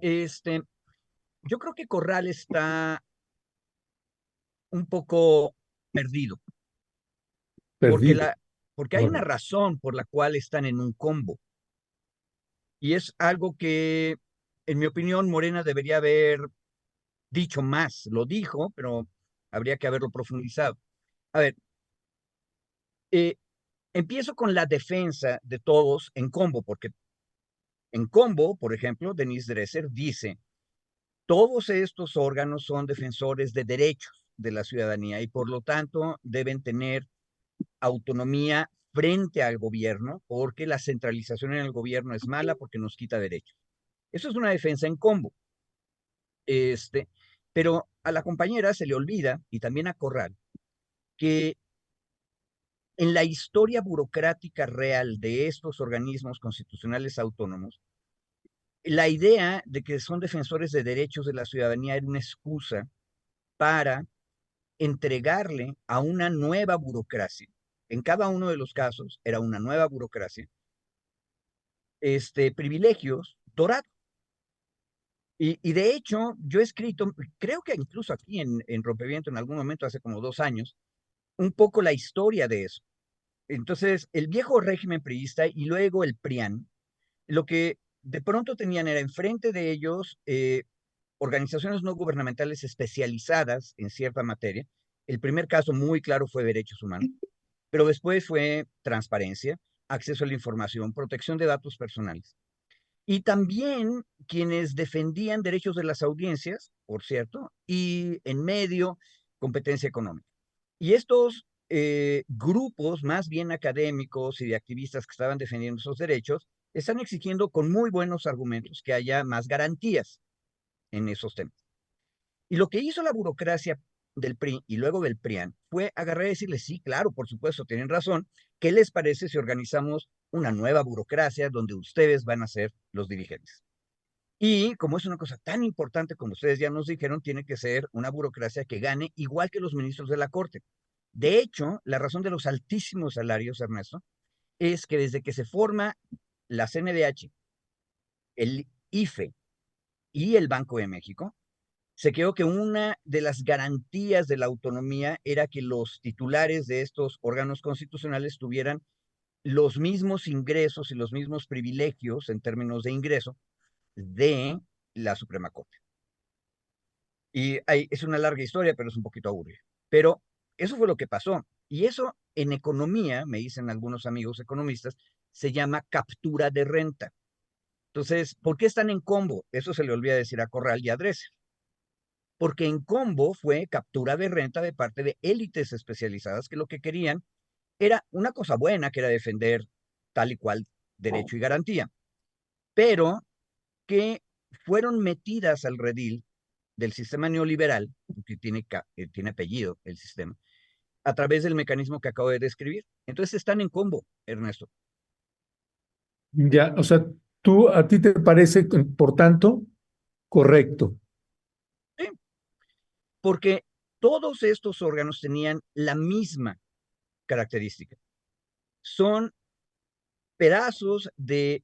Este, yo creo que Corral está un poco perdido, porque, Perdido. porque hay una Órale. razón por la cual están en un combo, y es algo que, en mi opinión, Morena debería haber dicho más. Lo dijo, pero habría que haberlo profundizado. A ver, eh, empiezo con la defensa de todos en combo, porque en combo, por ejemplo, Denise Dresser dice, todos estos órganos son defensores de derechos de la ciudadanía y por lo tanto deben tener autonomía frente al gobierno, porque la centralización en el gobierno es mala porque nos quita derechos. Eso es una defensa en combo. Este, pero a la compañera se le olvida, y también a Corral, que en la historia burocrática real de estos organismos constitucionales autónomos, la idea de que son defensores de derechos de la ciudadanía era una excusa para entregarle a una nueva burocracia. En cada uno de los casos era una nueva burocracia, privilegios dorados. Y de hecho, yo he escrito, creo que incluso aquí en Rompeviento en algún momento, hace como 2 años, un poco la historia de eso. Entonces, el viejo régimen priista y luego el PRIAN, lo que de pronto tenían era enfrente de ellos organizaciones no gubernamentales especializadas en cierta materia. El primer caso muy claro fue derechos humanos, pero después fue transparencia, acceso a la información, protección de datos personales. Y también quienes defendían derechos de las audiencias, por cierto, y en medio, competencia económica. Y estos grupos, más bien académicos y de activistas que estaban defendiendo esos derechos, están exigiendo con muy buenos argumentos que haya más garantías en esos temas. Y lo que hizo la burocracia del PRI y luego del PRIAN fue agarrar y decirle, sí, claro, por supuesto, tienen razón, ¿qué les parece si organizamos una nueva burocracia donde ustedes van a ser los dirigentes? Y como es una cosa tan importante como ustedes ya nos dijeron, tiene que ser una burocracia que gane igual que los ministros de la Corte. De hecho, la razón de los altísimos salarios, Ernesto, es que desde que se forma la CNDH, el IFE y el Banco de México, se quedó que una de las garantías de la autonomía era que los titulares de estos órganos constitucionales tuvieran los mismos ingresos y los mismos privilegios en términos de ingreso de la Suprema Corte. Y es una larga historia, pero es un poquito aburrida. Pero eso fue lo que pasó. Y eso en economía, me dicen algunos amigos economistas, se llama captura de renta. Entonces, ¿por qué están en combo? Eso se le olvida decir a Corral y a Dresser. Porque en combo fue captura de renta de parte de élites especializadas que lo que querían era una cosa buena, que era defender tal y cual derecho y garantía, pero que fueron metidas al redil del sistema neoliberal, que tiene apellido el sistema, a través del mecanismo que acabo de describir. Entonces están en combo, Ernesto. Ya, o sea, a ti te parece, por tanto, correcto. ¿Sí? Porque todos estos órganos tenían la misma característica. Son pedazos de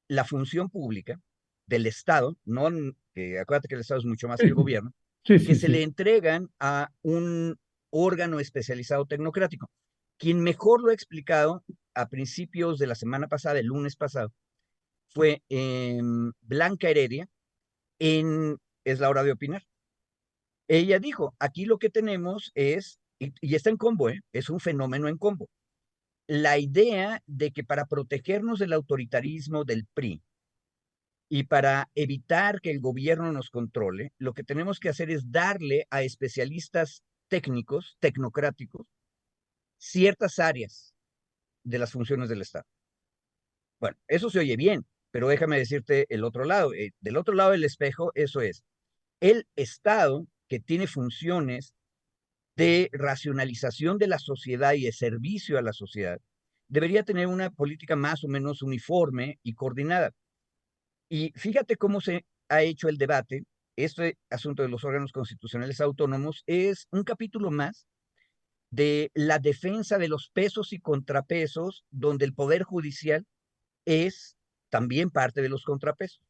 la función pública del Estado, no, acuérdate que el Estado es mucho más que Sí, el gobierno, sí, que sí, se le sí. entregan a un órgano especializado tecnocrático. Quien mejor lo ha explicado a principios de la semana pasada, el lunes pasado, fue Blanca Heredia en Es la hora de opinar. Ella dijo, aquí lo que tenemos es, y está en combo, es un fenómeno en combo, la idea de que para protegernos del autoritarismo del PRI, y para evitar que el gobierno nos controle, lo que tenemos que hacer es darle a especialistas técnicos, tecnocráticos, ciertas áreas de las funciones del Estado. Bueno, eso se oye bien, pero déjame decirte el otro lado. Del otro lado del espejo, eso es el Estado que tiene funciones de racionalización de la sociedad y de servicio a la sociedad, debería tener una política más o menos uniforme y coordinada. Y fíjate cómo se ha hecho el debate. Este asunto de los órganos constitucionales autónomos es un capítulo más de la defensa de los pesos y contrapesos, donde el Poder Judicial es también parte de los contrapesos.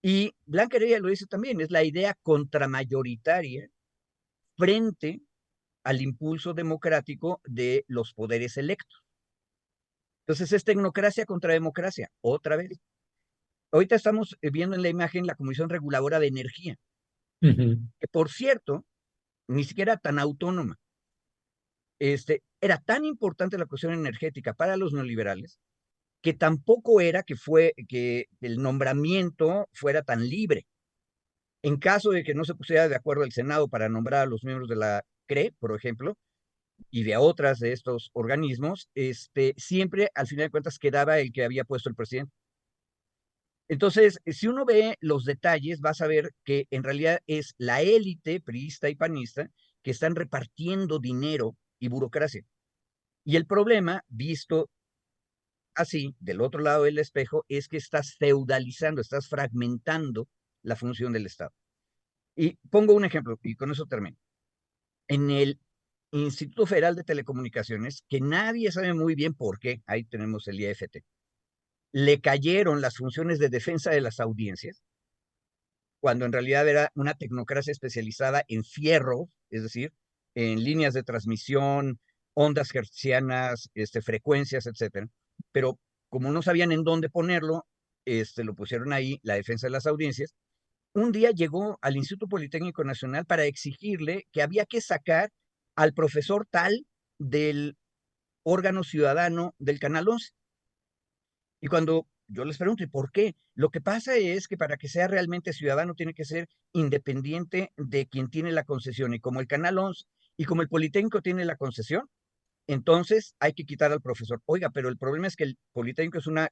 Y Blanca Heredia lo dice también, es la idea contramayoritaria frente al impulso democrático de los poderes electos. Entonces es tecnocracia contra democracia, otra vez. Ahorita estamos viendo en la imagen la Comisión Reguladora de Energía, Ujú. que por cierto, ni siquiera tan autónoma. Era tan importante la cuestión energética para los neoliberales que tampoco era que el nombramiento fuera tan libre. En caso de que no se pusiera de acuerdo el Senado para nombrar a los miembros de la CRE, por ejemplo, y de otras de estos organismos, siempre al final de cuentas quedaba el que había puesto el presidente. Entonces, si uno ve los detalles, vas a ver que en realidad es la élite priista y panista que están repartiendo dinero y burocracia. Y el problema, visto así, del otro lado del espejo, es que estás feudalizando, estás fragmentando la función del Estado. Y pongo un ejemplo, y con eso termino. En el Instituto Federal de Telecomunicaciones, que nadie sabe muy bien por qué, ahí tenemos el IFT, le cayeron las funciones de defensa de las audiencias, cuando en realidad era una tecnocracia especializada en fierro, es decir, en líneas de transmisión, ondas hertzianas, frecuencias, etcétera. Pero como no sabían en dónde ponerlo, lo pusieron ahí, la defensa de las audiencias. Un día llegó al Instituto Politécnico Nacional para exigirle que había que sacar al profesor tal del órgano ciudadano del Canal 11. Y cuando yo les pregunto, ¿y por qué? Lo que pasa es que para que sea realmente ciudadano tiene que ser independiente de quien tiene la concesión. Y como el Canal 11 y como el Politécnico tiene la concesión, entonces hay que quitar al profesor. Oiga, pero el problema es que el Politécnico es una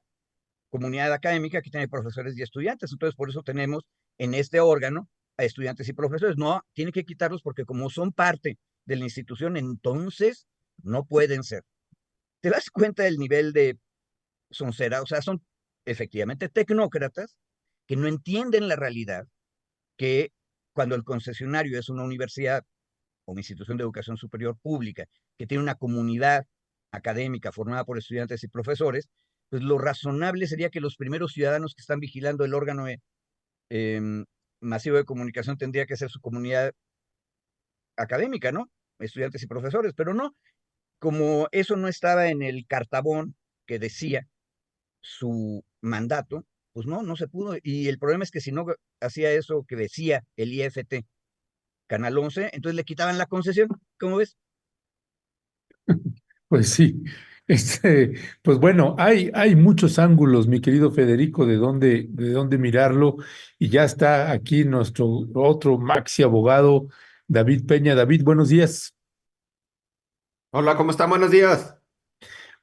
comunidad académica que tiene profesores y estudiantes. Entonces, por eso tenemos en este órgano a estudiantes y profesores. No, tiene que quitarlos porque como son parte de la institución, entonces no pueden ser. ¿Te das cuenta del nivel de soncera? O sea, son efectivamente tecnócratas que no entienden la realidad, que cuando el concesionario es una universidad o una institución de educación superior pública que tiene una comunidad académica formada por estudiantes y profesores, pues lo razonable sería que los primeros ciudadanos que están vigilando el órgano eh, masivo de comunicación tendría que ser su comunidad académica, ¿no? Estudiantes y profesores, pero no, como eso no estaba en el cartabón que decía su mandato, pues no, no se pudo. Y el problema es que si no hacía eso que decía el IFT, Canal 11, entonces le quitaban la concesión, ¿cómo ves? Pues sí, este, pues bueno, hay muchos ángulos, mi querido Federico, de dónde mirarlo, y ya está aquí nuestro otro maxi abogado, David Peña. David, buenos días. Hola, ¿cómo están? Buenos días.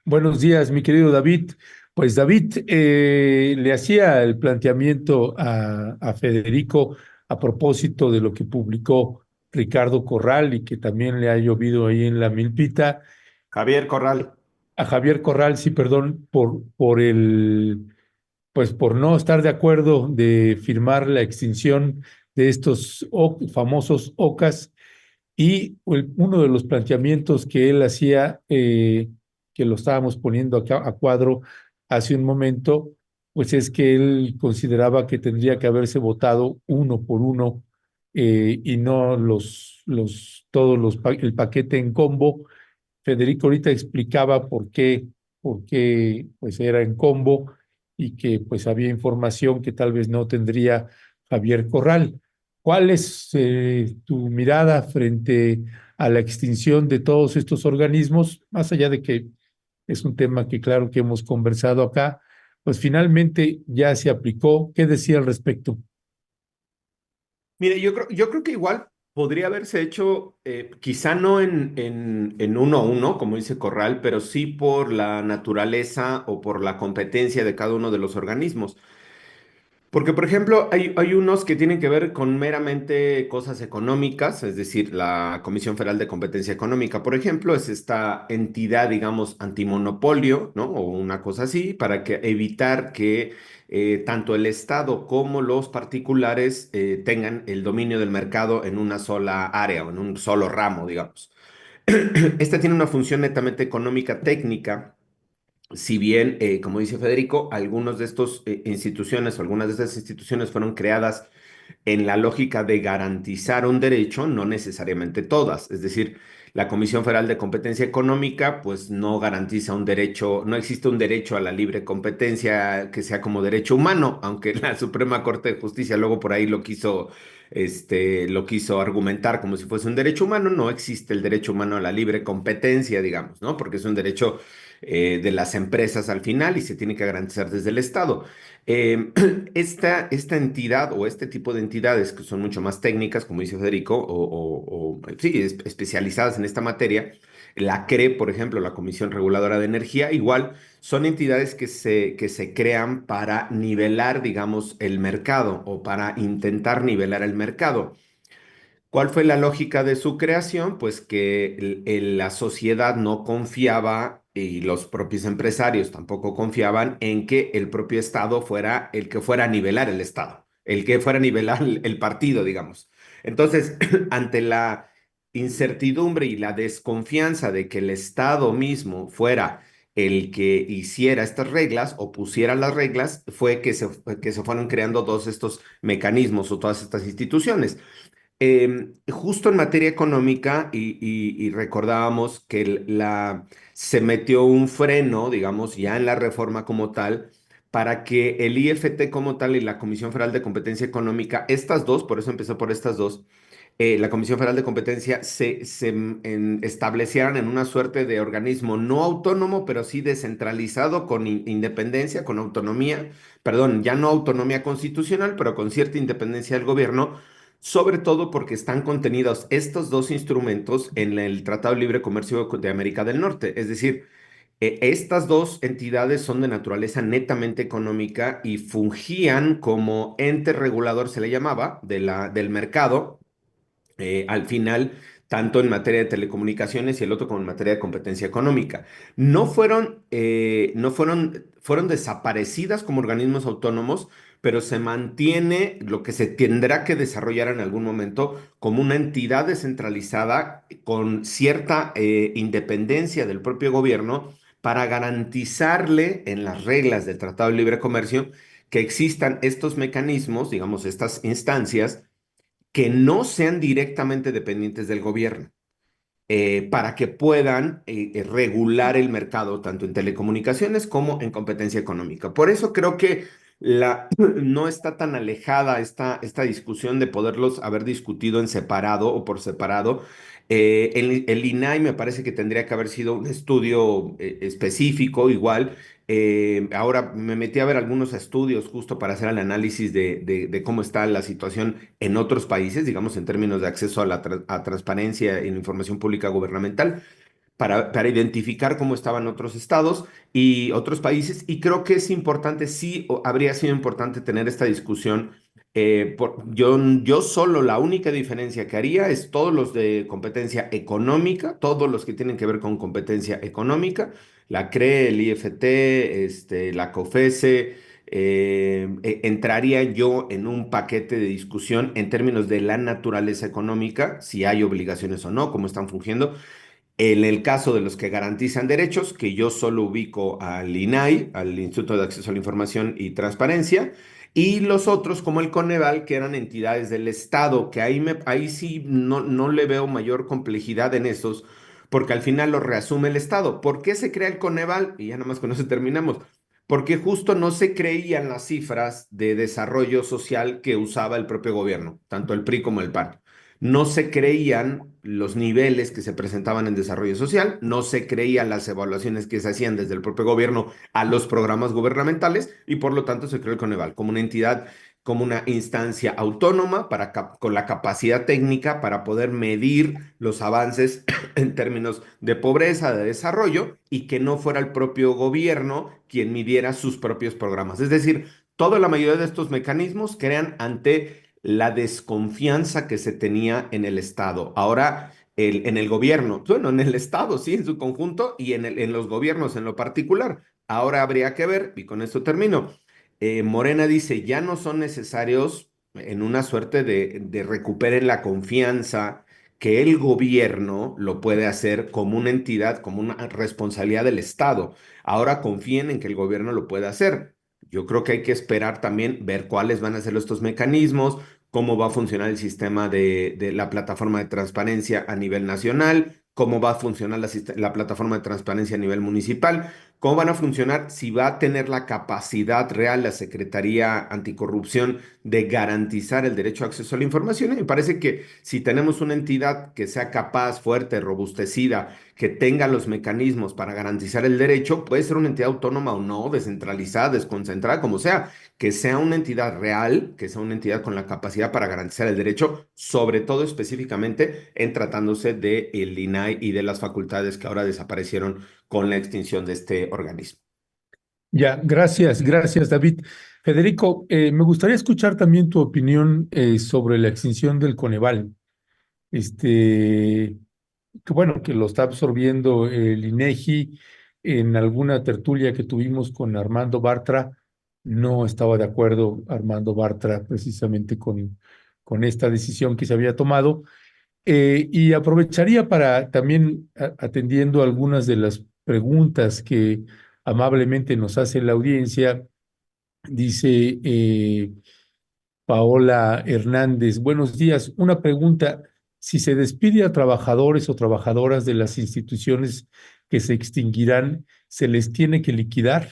Buenos días, mi querido David. Pues David le hacía el planteamiento a Federico a propósito de lo que publicó Ricardo Corral y que también le ha llovido ahí en la milpita. Javier Corral. A Javier Corral, sí, perdón, pues por no estar de acuerdo de firmar la extinción de estos famosos OCAS. Y uno de los planteamientos que él hacía, que lo estábamos poniendo acá a cuadro hace un momento, pues es que él consideraba que tendría que haberse votado uno por uno, y no el paquete en combo. Federico ahorita explicaba por qué pues era en combo y que pues había información que tal vez no tendría Javier Corral. ¿Cuál es tu mirada frente a la extinción de todos estos organismos? Más allá de que es un tema que claro que hemos conversado acá, pues finalmente ya se aplicó. ¿Qué decía al respecto? Mire, yo creo que igual podría haberse hecho, quizá no en uno a uno, como dice Corral, pero sí por la naturaleza o por la competencia de cada uno de los organismos. Porque, por ejemplo, hay unos que tienen que ver con meramente cosas económicas, es decir, la Comisión Federal de Competencia Económica, por ejemplo, es esta entidad, digamos, antimonopolio, ¿no? O una cosa así, para que evitar que tanto el Estado como los particulares tengan el dominio del mercado en una sola área o en un solo ramo, digamos. Esta tiene una función netamente económica técnica si bien, como dice Federico, algunos de estos instituciones o algunas de estas instituciones fueron creadas en la lógica de garantizar un derecho, no necesariamente todas. Es decir, la Comisión Federal de Competencia Económica, pues no garantiza un derecho, no existe un derecho a la libre competencia que sea como derecho humano, aunque la Suprema Corte de Justicia luego por ahí lo quiso argumentar como si fuese un derecho humano. No existe el derecho humano a la libre competencia, digamos, ¿no? Porque es un derecho de las empresas al final y se tiene que garantizar desde el Estado. Eh, esta entidad o este tipo de entidades que son mucho más técnicas, como dice Federico, sí, especializadas en esta materia, la CRE, por ejemplo, la Comisión Reguladora de Energía, igual son entidades que se crean para nivelar, digamos, el mercado o para intentar nivelar el mercado. ¿Cuál fue la lógica de su creación? Pues que la sociedad no confiaba y los propios empresarios tampoco confiaban en que el propio Estado fuera el que fuera a nivelar el Estado, el que fuera a nivelar el partido, digamos. Entonces, ante la incertidumbre y la desconfianza de que el Estado mismo fuera el que hiciera estas reglas o pusiera las reglas, fue que se fueron creando todos estos mecanismos o todas estas instituciones. Justo en materia económica, y recordábamos que se metió un freno, digamos, ya en la reforma como tal, para que el IFT como tal y la Comisión Federal de Competencia Económica, estas dos, por eso empezó por estas dos, la Comisión Federal de Competencia establecieran en una suerte de organismo no autónomo, pero sí descentralizado, con independencia, con autonomía, perdón, ya no autonomía constitucional, pero con cierta independencia del gobierno, sobre todo porque están contenidos estos dos instrumentos en el Tratado de Libre Comercio de América del Norte. Es decir, estas dos entidades son de naturaleza netamente económica y fungían como ente regulador, se le llamaba, del mercado, al final, tanto en materia de telecomunicaciones y el otro como en materia de competencia económica. Fueron desaparecidas como organismos autónomos, pero se mantiene lo que se tendrá que desarrollar en algún momento como una entidad descentralizada con cierta independencia del propio gobierno para garantizarle en las reglas del Tratado de Libre Comercio que existan estos mecanismos, digamos, estas instancias que no sean directamente dependientes del gobierno, para que puedan regular el mercado tanto en telecomunicaciones como en competencia económica. Por eso creo que no está tan alejada esta discusión de poderlos haber discutido en separado o por separado. El INAI me parece que tendría que haber sido un estudio específico, igual. Ahora me metí a ver algunos estudios justo para hacer el análisis de cómo está la situación en otros países, digamos, en términos de acceso a a transparencia en la información pública gubernamental, para identificar cómo estaban otros estados y otros países. Y creo que es importante, sí, habría sido importante tener esta discusión. Yo solo la única diferencia que haría es todos los de competencia económica, todos los que tienen que ver con competencia económica, la CRE, el IFT, la COFESE. Entraría yo en un paquete de discusión en términos de la naturaleza económica, si hay obligaciones o no, cómo están fungiendo. En el caso de los que garantizan derechos, que yo solo ubico al INAI, al Instituto de Acceso a la Información y Transparencia, y los otros como el Coneval, que eran entidades del Estado, que ahí sí no le veo mayor complejidad en esos, porque al final lo reasume el Estado. ¿Por qué se crea el Coneval? Y ya nada más con eso terminamos. Porque justo no se creían las cifras de desarrollo social que usaba el propio gobierno, tanto el PRI como el PAN. No se creían los niveles que se presentaban en desarrollo social, no se creían las evaluaciones que se hacían desde el propio gobierno a los programas gubernamentales y por lo tanto se creó el Coneval como una entidad, como una instancia autónoma con la capacidad técnica para poder medir los avances en términos de pobreza, de desarrollo y que no fuera el propio gobierno quien midiera sus propios programas. Es decir, toda la mayoría de estos mecanismos crean ante la desconfianza que se tenía en el Estado. Ahora, en el gobierno, bueno, en el Estado, sí, en su conjunto, y en los gobiernos en lo particular. Ahora habría que ver, y con esto termino. Morena dice, ya no son necesarios en una suerte de recuperen la confianza que el gobierno lo puede hacer como una entidad, como una responsabilidad del Estado. Ahora confíen en que el gobierno lo pueda hacer. Yo creo que hay que esperar también ver cuáles van a ser estos mecanismos, cómo va a funcionar el sistema de la plataforma de transparencia a nivel nacional, cómo va a funcionar la plataforma de transparencia a nivel municipal, cómo van a funcionar, si va a tener la capacidad real la Secretaría Anticorrupción de garantizar el derecho a acceso a la información. Y me parece que si tenemos una entidad que sea capaz, fuerte, robustecida, que tenga los mecanismos para garantizar el derecho, puede ser una entidad autónoma o no, descentralizada, desconcentrada, como sea una entidad real, que sea una entidad con la capacidad para garantizar el derecho, sobre todo específicamente en tratándose del INAI y de las facultades que ahora desaparecieron con la extinción de este organismo. Ya, gracias, David. Federico, me gustaría escuchar también tu opinión sobre la extinción del Coneval. Este, que bueno, que lo está absorbiendo el INEGI. En alguna tertulia que tuvimos con Armando Bartra, no estaba de acuerdo Armando Bartra precisamente con esta decisión que se había tomado. Y aprovecharía para también, atendiendo algunas de las preguntas que amablemente nos hace la audiencia, dice Paola Hernández, buenos días. Una pregunta, si se despide a trabajadores o trabajadoras de las instituciones que se extinguirán, ¿se les tiene que liquidar?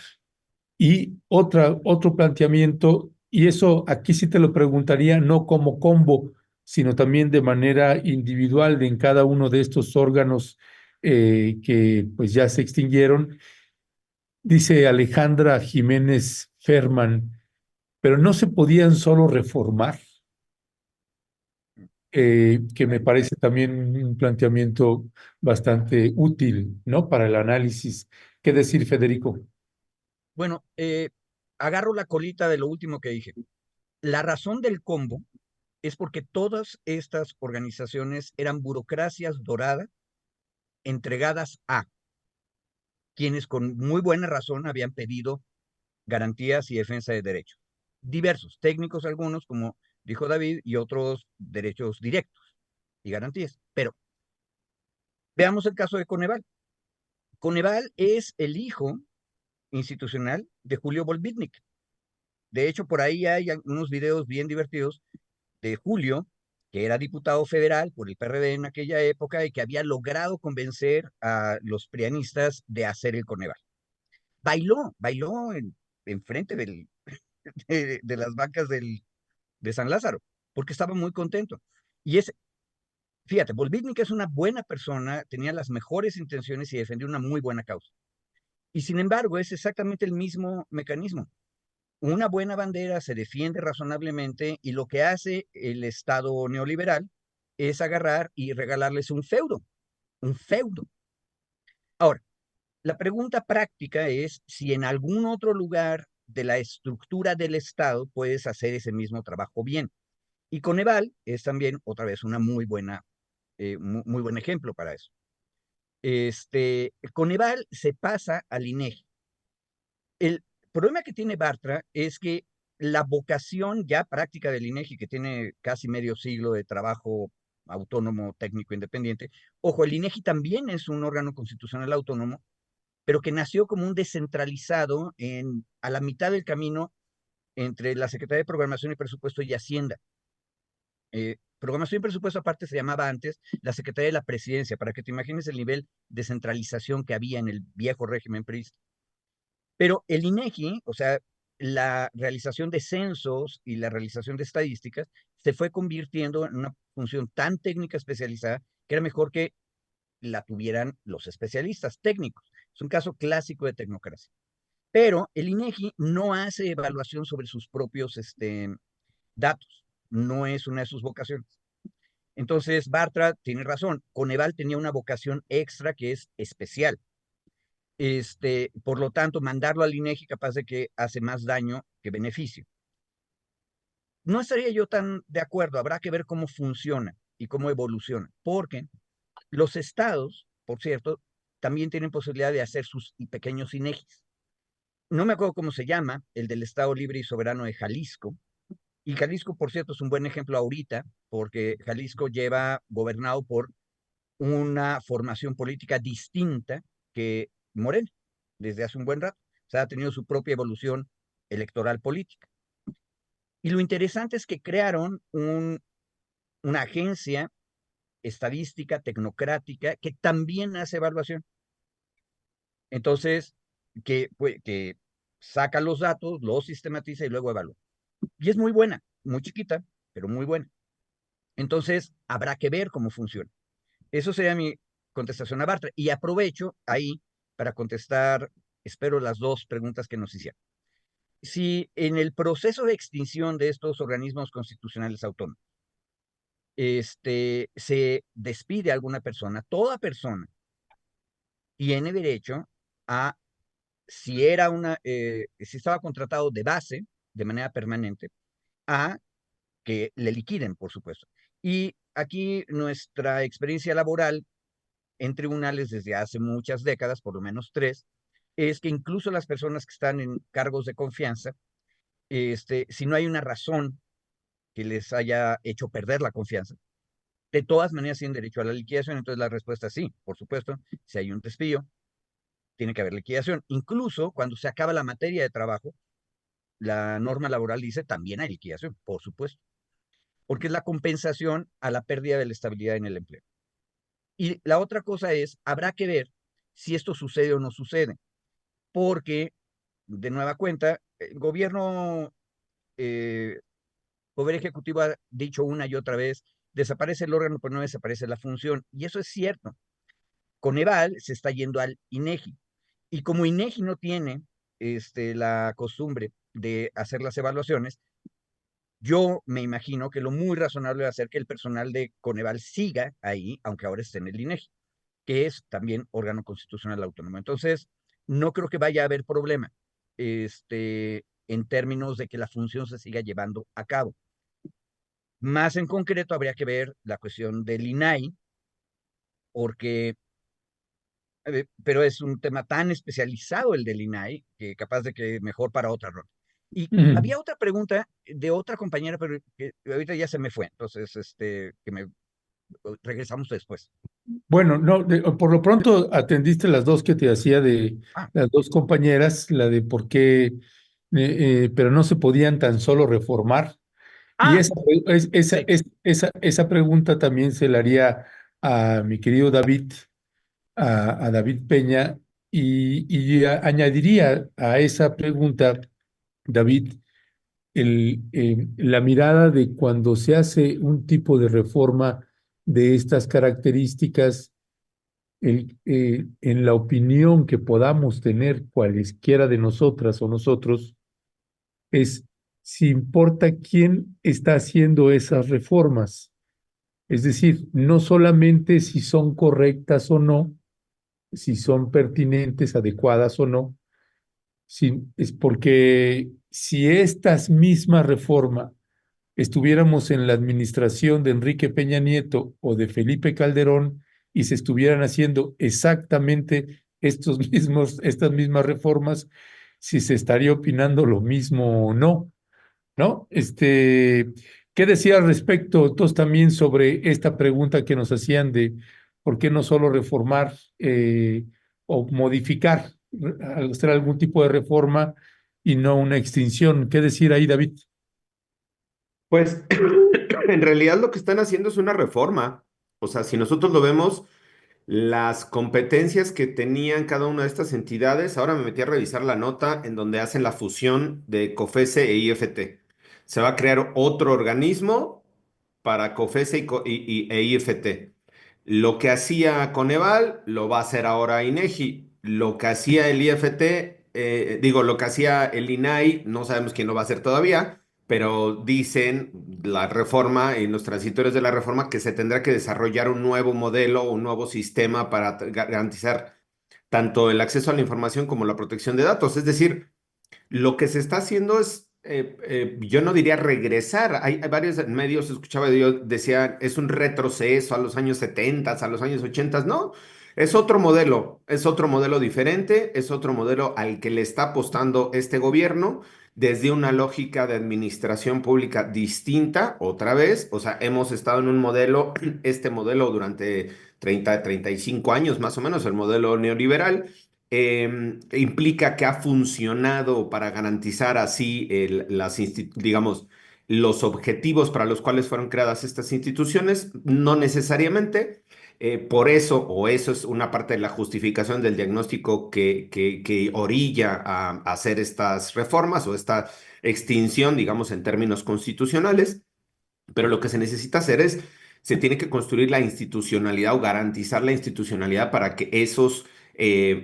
Y otro planteamiento, y eso aquí sí te lo preguntaría, no como combo, sino también de manera individual en cada uno de estos órganos que pues ya se extinguieron. Dice Alejandra Jiménez Ferman, pero no se podían solo reformar, que me parece también un planteamiento bastante útil, ¿no? Para el análisis. ¿Qué decir, Federico? Bueno, agarro la colita de lo último que dije. La razón del combo es porque todas estas organizaciones eran burocracias doradas entregadas a quienes con muy buena razón habían pedido garantías y defensa de derechos. Diversos, técnicos algunos, como dijo David, y otros derechos directos y garantías. Pero veamos el caso de Coneval. Coneval es el hijo institucional de Julio Volvitnik. De hecho, por ahí hay unos videos bien divertidos de Julio, que era diputado federal por el PRD en aquella época y que había logrado convencer a los prianistas de hacer el Coneval. Bailó en frente de las vacas de San Lázaro, porque estaba muy contento. Y fíjate, Volvitnik es una buena persona, tenía las mejores intenciones y defendió una muy buena causa. Y sin embargo, es exactamente el mismo mecanismo. Una buena bandera se defiende razonablemente y lo que hace el Estado neoliberal es agarrar y regalarles un feudo, un feudo. Ahora, la pregunta práctica es si en algún otro lugar de la estructura del Estado puedes hacer ese mismo trabajo bien. Y Coneval es también otra vez una muy buen ejemplo para eso. Coneval se pasa al INEGI. El problema que tiene Bartra es que la vocación ya práctica del INEGI, que tiene casi medio siglo de trabajo autónomo, técnico, independiente, ojo, el INEGI también es un órgano constitucional autónomo, pero que nació como un descentralizado a la mitad del camino entre la Secretaría de Programación y Presupuesto y Hacienda. Programación y Presupuesto aparte se llamaba antes la Secretaría de la Presidencia, para que te imagines el nivel de centralización que había en el viejo régimen priista. Pero el INEGI, o sea, la realización de censos y la realización de estadísticas se fue convirtiendo en una función tan técnica especializada que era mejor que la tuvieran los especialistas técnicos. Es un caso clásico de tecnocracia. Pero el INEGI no hace evaluación sobre sus propios datos, no es una de sus vocaciones. Entonces, Bartra tiene razón, Coneval tenía una vocación extra que es especial. Por lo tanto, mandarlo al INEGI capaz de que hace más daño que beneficio. No estaría yo tan de acuerdo, habrá que ver cómo funciona y cómo evoluciona, porque los estados, por cierto, también tienen posibilidad de hacer sus pequeños INEGIs. No me acuerdo cómo se llama, el del Estado Libre y Soberano de Jalisco, Y Jalisco, por cierto, es un buen ejemplo ahorita, porque Jalisco lleva gobernado por una formación política distinta que Morena, desde hace un buen rato. O sea, ha tenido su propia evolución electoral política. Y lo interesante es que crearon una agencia estadística tecnocrática que también hace evaluación. Entonces, que saca los datos, los sistematiza y luego evalúa. Y es muy buena, muy chiquita, pero muy buena. Entonces, habrá que ver cómo funciona. Eso sería mi contestación a Bartra. Y aprovecho ahí para contestar, espero, las dos preguntas que nos hicieron. Si en el proceso de extinción de estos organismos constitucionales autónomos se despide a alguna persona, toda persona tiene derecho a, si estaba contratado de base, de manera permanente, a que le liquiden, por supuesto. Y aquí nuestra experiencia laboral en tribunales desde hace muchas décadas, por lo menos tres, es que incluso las personas que están en cargos de confianza, si no hay una razón que les haya hecho perder la confianza, de todas maneras tienen derecho a la liquidación. Entonces la respuesta es sí, por supuesto. Si hay un despido, tiene que haber liquidación. Incluso cuando se acaba la materia de trabajo, la norma laboral dice también hay liquidación, por supuesto, porque es la compensación a la pérdida de la estabilidad en el empleo. Y la otra cosa es, habrá que ver si esto sucede o no sucede, porque, de nueva cuenta, el Poder Ejecutivo ha dicho una y otra vez, desaparece el órgano, pero no desaparece la función. Y eso es cierto. Coneval se está yendo al INEGI. Y como INEGI no tiene la costumbre de hacer las evaluaciones, yo me imagino que lo muy razonable va a ser que el personal de Coneval siga ahí, aunque ahora esté en el INEGI, que es también órgano constitucional autónomo. Entonces, no creo que vaya a haber problema en términos de que la función se siga llevando a cabo. Más en concreto, habría que ver la cuestión del INAI, porque, pero es un tema tan especializado el del INAI, que capaz de que mejor para otra ronda. Y Mm. había otra pregunta de otra compañera, pero que ahorita ya se me fue, entonces, regresamos después. Bueno, no, por lo pronto atendiste las dos que te hacía de Ah, las dos compañeras, la de por qué, pero no se podían tan solo reformar. Y ah, sí. esa pregunta también se la haría a mi querido David, a David Peña, y añadiría a esa pregunta, David, la mirada de cuando se hace un tipo de reforma de estas características, en la opinión que podamos tener cualesquiera de nosotras o nosotros, es si importa quién está haciendo esas reformas. Es decir, no solamente si son correctas o no, si son pertinentes, adecuadas o no, es porque si estas mismas reformas estuviéramos en la administración de Enrique Peña Nieto o de Felipe Calderón y se estuvieran haciendo exactamente estas mismas reformas, si se estaría opinando lo mismo o no, ¿no? ¿Qué decía al respecto, entonces, también sobre esta pregunta que nos hacían de por qué no solo reformar o modificar, hacer algún tipo de reforma y no una extinción? ¿Qué decir ahí, David? Pues en realidad lo que están haciendo es una reforma. O sea, si nosotros lo vemos, las competencias que tenían cada una de estas entidades, ahora me metí a revisar la nota en donde hacen la fusión de COFESE e IFT. Se va a crear otro organismo para COFESE e IFT. Lo que hacía Coneval lo va a hacer ahora INEGI. Lo que hacía el IFT, lo que hacía el INAI, no sabemos quién lo va a hacer todavía, pero dicen la reforma y los transitorios de la reforma que se tendrá que desarrollar un nuevo modelo, un nuevo sistema para garantizar tanto el acceso a la información como la protección de datos. Es decir, lo que se está haciendo es, yo no diría regresar. Hay varios medios, escuchaba yo, decían, es un retroceso a los años 70, a los años 80. No, es otro modelo diferente, es otro modelo al que le está apostando este gobierno desde una lógica de administración pública distinta, otra vez. O sea, hemos estado en un modelo, este modelo durante 35 años más o menos, el modelo neoliberal, implica que ha funcionado para garantizar así digamos, los objetivos para los cuales fueron creadas estas instituciones, no necesariamente. Por eso, o eso es una parte de la justificación del diagnóstico que orilla a hacer estas reformas o esta extinción, digamos, en términos constitucionales. Pero lo que se necesita hacer es, se tiene que construir la institucionalidad o garantizar la institucionalidad para que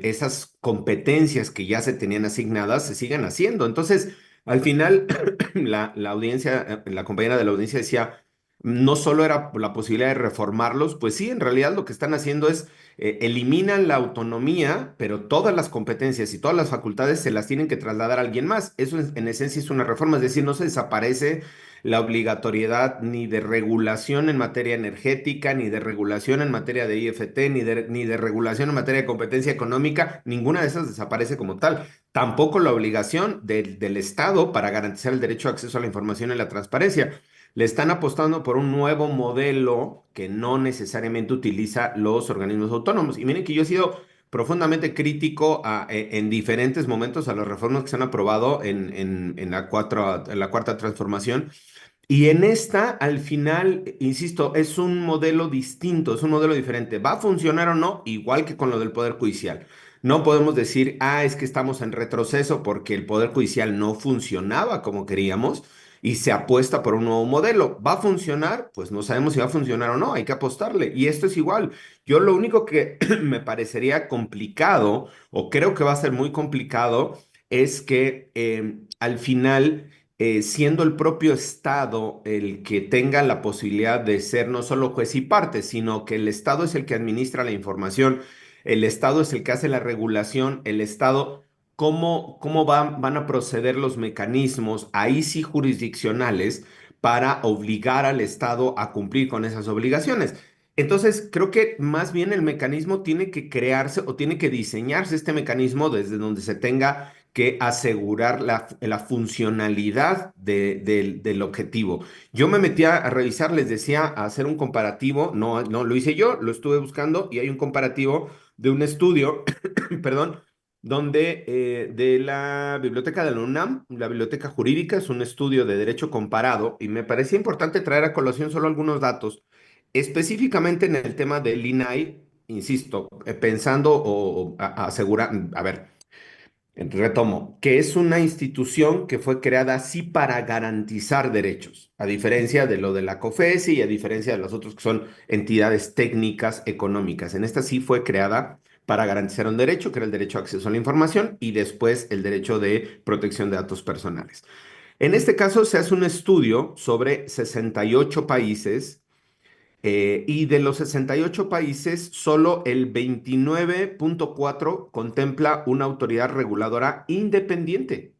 esas competencias que ya se tenían asignadas se sigan haciendo. Entonces, al final, la audiencia, la compañera de la audiencia decía, no solo era la posibilidad de reformarlos, pues sí, en realidad lo que están haciendo es eliminan la autonomía, pero todas las competencias y todas las facultades se las tienen que trasladar a alguien más. Eso en esencia es una reforma, es decir, no se desaparece la obligatoriedad ni de regulación en materia energética, ni de regulación en materia de IFT, ni de regulación en materia de competencia económica, ninguna de esas desaparece como tal. Tampoco la obligación del Estado para garantizar el derecho a acceso a la información y la transparencia. Le están apostando por un nuevo modelo que no necesariamente utiliza los organismos autónomos. Y miren que yo he sido profundamente crítico en diferentes momentos a las reformas que se han aprobado en la cuarta transformación. Y en esta, al final, insisto, es un modelo distinto, es un modelo diferente. ¿Va a funcionar o no? Igual que con lo del Poder Judicial. No podemos decir, es que estamos en retroceso porque el Poder Judicial no funcionaba como queríamos y se apuesta por un nuevo modelo. ¿Va a funcionar? Pues no sabemos si va a funcionar o no, hay que apostarle. Y esto es igual. Yo lo único que me parecería complicado, o creo que va a ser muy complicado, es que al final siendo el propio Estado el que tenga la posibilidad de ser no solo juez y parte, sino que el Estado es el que administra la información, el Estado es el que hace la regulación, el Estado, cómo van a proceder los mecanismos, ahí sí jurisdiccionales, para obligar al Estado a cumplir con esas obligaciones. Entonces, creo que más bien el mecanismo tiene que crearse o tiene que diseñarse este mecanismo desde donde se tenga que asegurar la funcionalidad del objetivo. Yo me metí a revisar, les decía, a hacer un comparativo, no, no lo hice yo, lo estuve buscando y hay un comparativo de un estudio, perdón, donde de la biblioteca de la UNAM, la biblioteca jurídica, es un estudio de derecho comparado y me parecía importante traer a colación solo algunos datos, específicamente en el tema del INAI, insisto, pensando asegurar, a ver. Retomo, que es una institución que fue creada así para garantizar derechos, a diferencia de lo de la COFESI y a diferencia de los otros que son entidades técnicas económicas. En esta sí fue creada para garantizar un derecho, que era el derecho a acceso a la información, y después el derecho de protección de datos personales. En este caso se hace un estudio sobre 68 países y de los 68 países, solo el 29,4 contempla una autoridad reguladora independiente.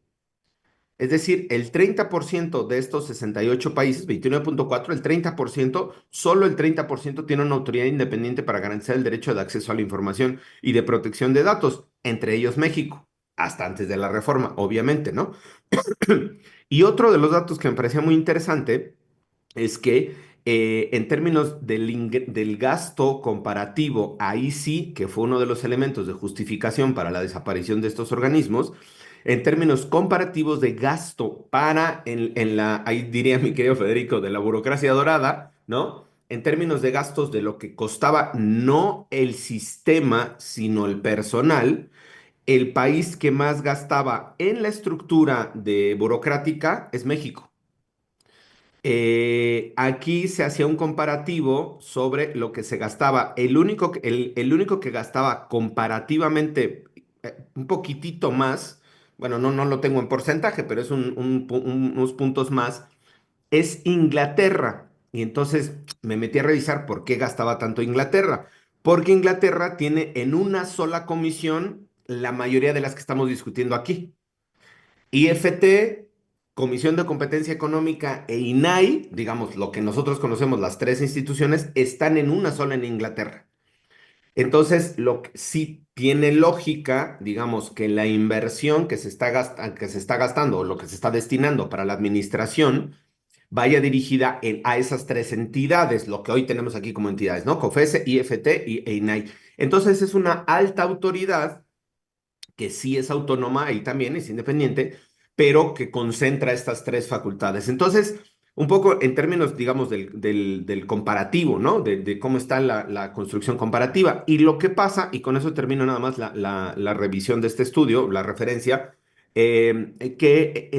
Es decir, el 30% de estos 68 países, 29,4, el 30%, solo el 30% tiene una autoridad independiente para garantizar el derecho de acceso a la información y de protección de datos, entre ellos México, hasta antes de la reforma, obviamente, ¿no? Y otro de los datos que me parecía muy interesante es que en términos del gasto comparativo, ahí sí que fue uno de los elementos de justificación para la desaparición de estos organismos, en términos comparativos de gasto ahí diría mi querido Federico, de la burocracia dorada, ¿no? En términos de gastos de lo que costaba no el sistema, sino el personal, el país que más gastaba en la estructura de burocrática es México. Aquí se hacía un comparativo sobre lo que se gastaba. El único que gastaba comparativamente un poquitito más, bueno, no lo tengo en porcentaje, pero es unos puntos más, es Inglaterra. Y entonces me metí a revisar por qué gastaba tanto Inglaterra. Porque Inglaterra tiene en una sola comisión la mayoría de las que estamos discutiendo aquí. IFT, Comisión de Competencia Económica e INAI, digamos lo que nosotros conocemos, las tres instituciones, están en una sola en Inglaterra. Entonces, lo que sí tiene lógica, digamos, que la inversión que se está gastando o lo que se está destinando para la administración vaya dirigida a esas tres entidades, lo que hoy tenemos aquí como entidades, ¿no? COFESE, IFT e INAI. Entonces, es una alta autoridad que sí es autónoma y también es independiente, pero que concentra estas tres facultades. Entonces, un poco en términos, digamos, del comparativo, ¿no? De cómo está la construcción comparativa. Y lo que pasa, y con eso termino nada más la revisión de este estudio, la referencia, que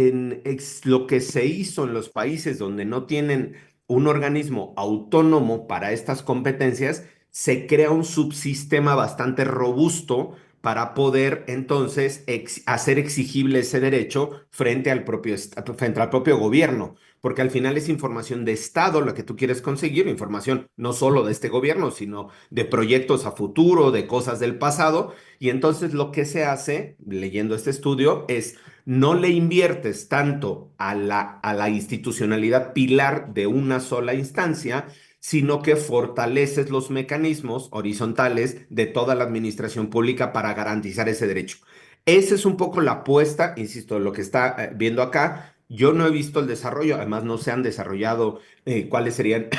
lo que se hizo en los países donde no tienen un organismo autónomo para estas competencias, se crea un subsistema bastante robusto para poder entonces hacer exigible ese derecho frente al propio gobierno, porque al final es información de Estado la que tú quieres conseguir, información no solo de este gobierno, sino de proyectos a futuro, de cosas del pasado, y entonces lo que se hace, leyendo este estudio, es no le inviertes tanto a la institucionalidad pilar de una sola instancia, sino que fortaleces los mecanismos horizontales de toda la administración pública para garantizar ese derecho. Esa es un poco la apuesta, insisto, lo que está viendo acá. Yo no he visto el desarrollo, además no se han desarrollado cuáles serían,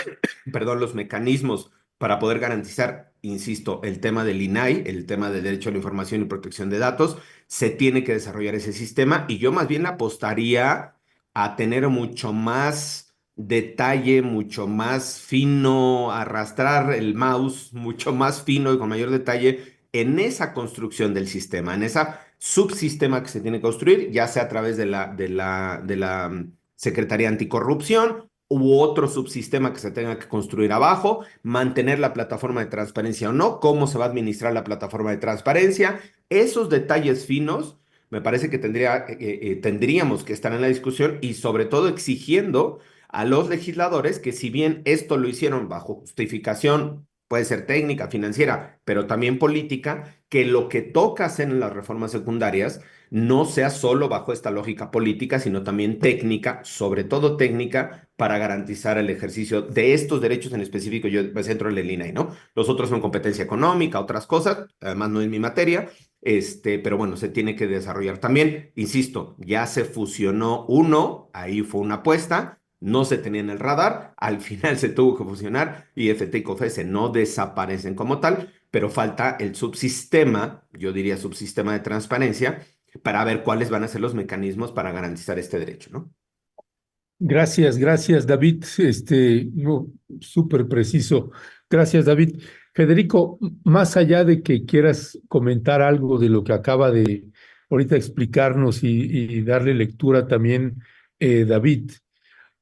perdón, los mecanismos para poder garantizar, insisto, el tema del INAI, el tema del derecho a la información y protección de datos. Se tiene que desarrollar ese sistema y yo más bien apostaría a tener mucho más detalle, mucho más fino, arrastrar el mouse mucho más fino y con mayor detalle en esa construcción del sistema, en esa subsistema que se tiene que construir, ya sea a través de la Secretaría Anticorrupción u otro subsistema que se tenga que construir abajo, mantener la plataforma de transparencia o no, cómo se va a administrar la plataforma de transparencia, esos detalles finos. Me parece que tendríamos que estar en la discusión y sobre todo exigiendo a los legisladores que si bien esto lo hicieron bajo justificación, puede ser técnica, financiera, pero también política, que lo que toca hacer en las reformas secundarias no sea solo bajo esta lógica política, sino también técnica, sobre todo técnica, para garantizar el ejercicio de estos derechos en específico. Yo me centro en el INAI, ¿no? Los otros son competencia económica, otras cosas, además no es mi materia, pero bueno, se tiene que desarrollar también. Insisto, ya se fusionó uno, ahí fue una apuesta, no se tenía en el radar, al final se tuvo que fusionar y FT y COFESE no desaparecen como tal, pero falta el subsistema, yo diría subsistema de transparencia, para ver cuáles van a ser los mecanismos para garantizar este derecho, ¿no? Gracias, David. No, súper preciso. Gracias, David. Federico, más allá de que quieras comentar algo de lo que acaba de ahorita explicarnos y darle lectura también, David,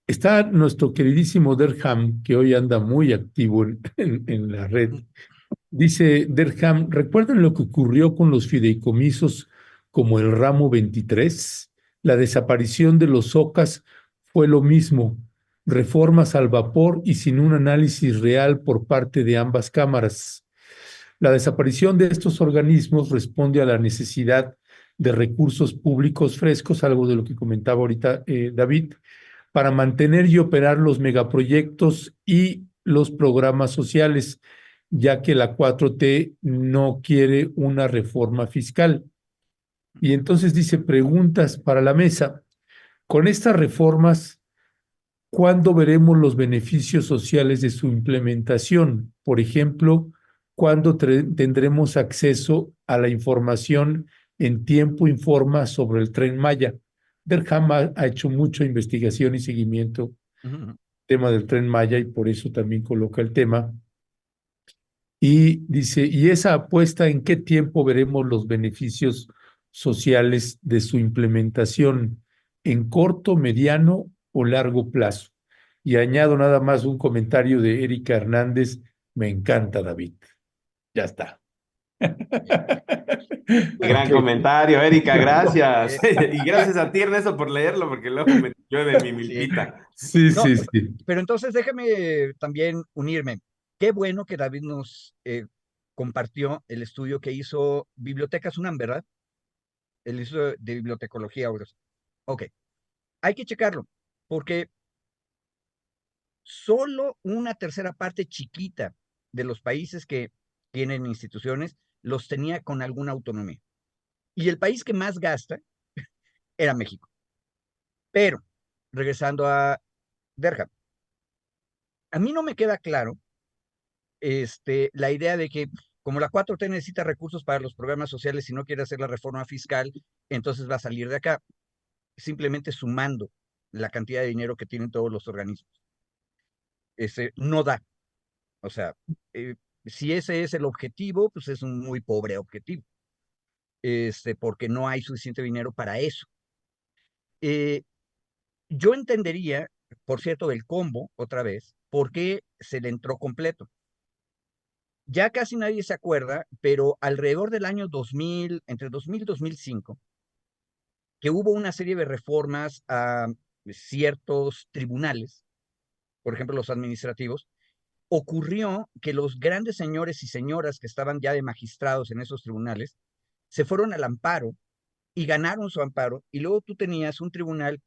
está nuestro queridísimo Derham, que hoy anda muy activo en la red. Dice Derham, ¿recuerdan lo que ocurrió con los fideicomisos como el ramo 23? La desaparición de los OCAS fue lo mismo, reformas al vapor y sin un análisis real por parte de ambas cámaras. La desaparición de estos organismos responde a la necesidad de recursos públicos frescos, algo de lo que comentaba ahorita David, para mantener y operar los megaproyectos y los programas sociales, ya que la 4T no quiere una reforma fiscal. Y entonces dice, preguntas para la mesa. Con estas reformas, ¿cuándo veremos los beneficios sociales de su implementación? Por ejemplo, ¿cuándo tendremos acceso a la información en tiempo informa sobre el Tren Maya? Derham ha hecho mucha investigación y seguimiento tema del Tren Maya y por eso también coloca el tema. Y dice, ¿y esa apuesta en qué tiempo veremos los beneficios sociales de su implementación? ¿En corto, mediano o largo plazo? Y añado nada más un comentario de Erika Hernández. Me encanta, David. Ya está. Gran Ok. comentario, Erika, gracias. Eh, Y gracias a ti, Ernesto, por leerlo, porque luego me llueve mi sí. milpita. Sí, No, sí, sí. pero entonces déjame también unirme. Qué bueno que David nos compartió el estudio que hizo Bibliotecas UNAM, ¿verdad? El estudio de bibliotecología ahora. Ok, hay que checarlo, porque solo una tercera parte chiquita de los países que tienen instituciones, los tenía con alguna autonomía. Y el país que más gasta era México. Pero, regresando a Derham, a mí no me queda claro la idea de que como la 4T necesita recursos para los programas sociales y no quiere hacer la reforma fiscal, entonces va a salir de acá, simplemente sumando la cantidad de dinero que tienen todos los organismos. No da. O sea, eh, si ese es el objetivo, pues es un muy pobre objetivo, porque no hay suficiente dinero para eso. Eh, yo entendería, por cierto, del combo, otra vez, por qué se le entró completo. Ya casi nadie se acuerda, pero alrededor del año 2000, entre 2000 y 2005, que hubo una serie de reformas a ciertos tribunales, por ejemplo, los administrativos, ocurrió que los grandes señores y señoras que estaban ya de magistrados en esos tribunales se fueron al amparo y ganaron su amparo, y luego tú tenías un tribunal,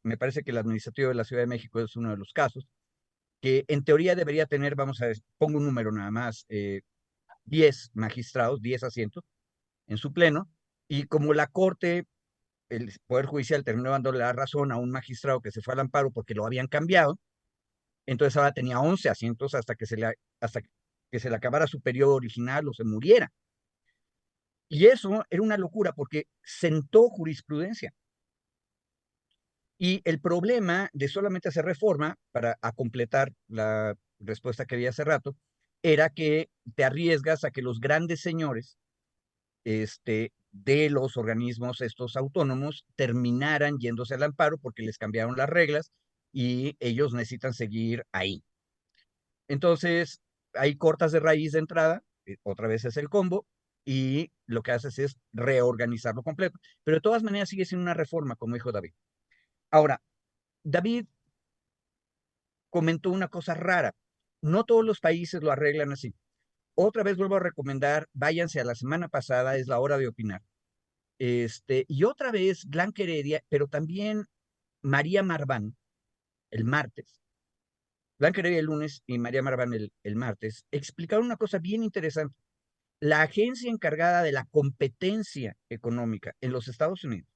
me parece que el administrativo de la Ciudad de México es uno de los casos, que en teoría debería tener, vamos a ver, pongo un número nada más, 10 magistrados, 10 asientos en su pleno, y como la Corte, el Poder Judicial terminó dándole la razón a un magistrado que se fue al amparo porque lo habían cambiado, entonces ahora tenía 11 asientos hasta que se le acabara su periodo original o se muriera. Y eso era una locura porque sentó jurisprudencia. Y el problema de solamente hacer reforma, para a completar la respuesta que había hace rato, era que te arriesgas a que los grandes señores de los organismos estos autónomos terminaran yéndose al amparo porque les cambiaron las reglas y ellos necesitan seguir ahí. Entonces, hay cortas de raíz de entrada, otra vez es el combo, y lo que haces es reorganizarlo completo. Pero de todas maneras sigue siendo una reforma, como dijo David. Ahora, David comentó una cosa rara. No todos los países lo arreglan así. Otra vez vuelvo a recomendar, váyanse a la semana pasada, es la hora de opinar. Y otra vez Blanca Heredia, pero también María Marván, el martes. Blanca Heredia el lunes y María Marván el martes, explicaron una cosa bien interesante. La agencia encargada de la competencia económica en los Estados Unidos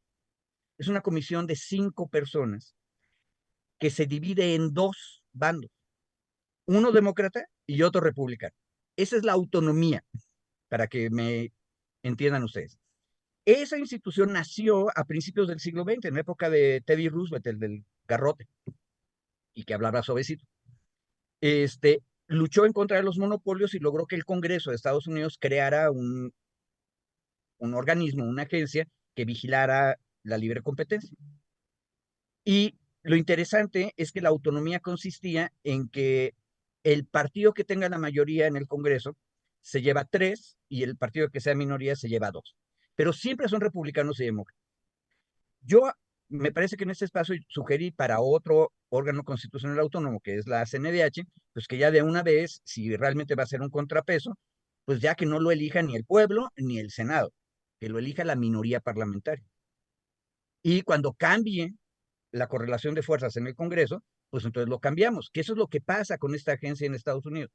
es una comisión de 5 personas que se divide en 2 bandos, uno demócrata y otro republicano. Esa es la autonomía, para que me entiendan ustedes. Esa institución nació a principios del siglo XX, en la época de Teddy Roosevelt, el del garrote, y que hablaba suavecito. Luchó en contra de los monopolios y logró que el Congreso de Estados Unidos creara un organismo, una agencia que vigilara la libre competencia. Y lo interesante es que la autonomía consistía en que el partido que tenga la mayoría en el Congreso se lleva 3 y el partido que sea minoría se lleva 2. Pero siempre son republicanos y demócratas. Yo me parece que en este espacio sugerí para otro órgano constitucional autónomo, que es la CNDH, pues que ya de una vez, si realmente va a ser un contrapeso, pues ya que no lo elija ni el pueblo ni el Senado, que lo elija la minoría parlamentaria. Y cuando cambie la correlación de fuerzas en el Congreso, pues entonces lo cambiamos, que eso es lo que pasa con esta agencia en Estados Unidos.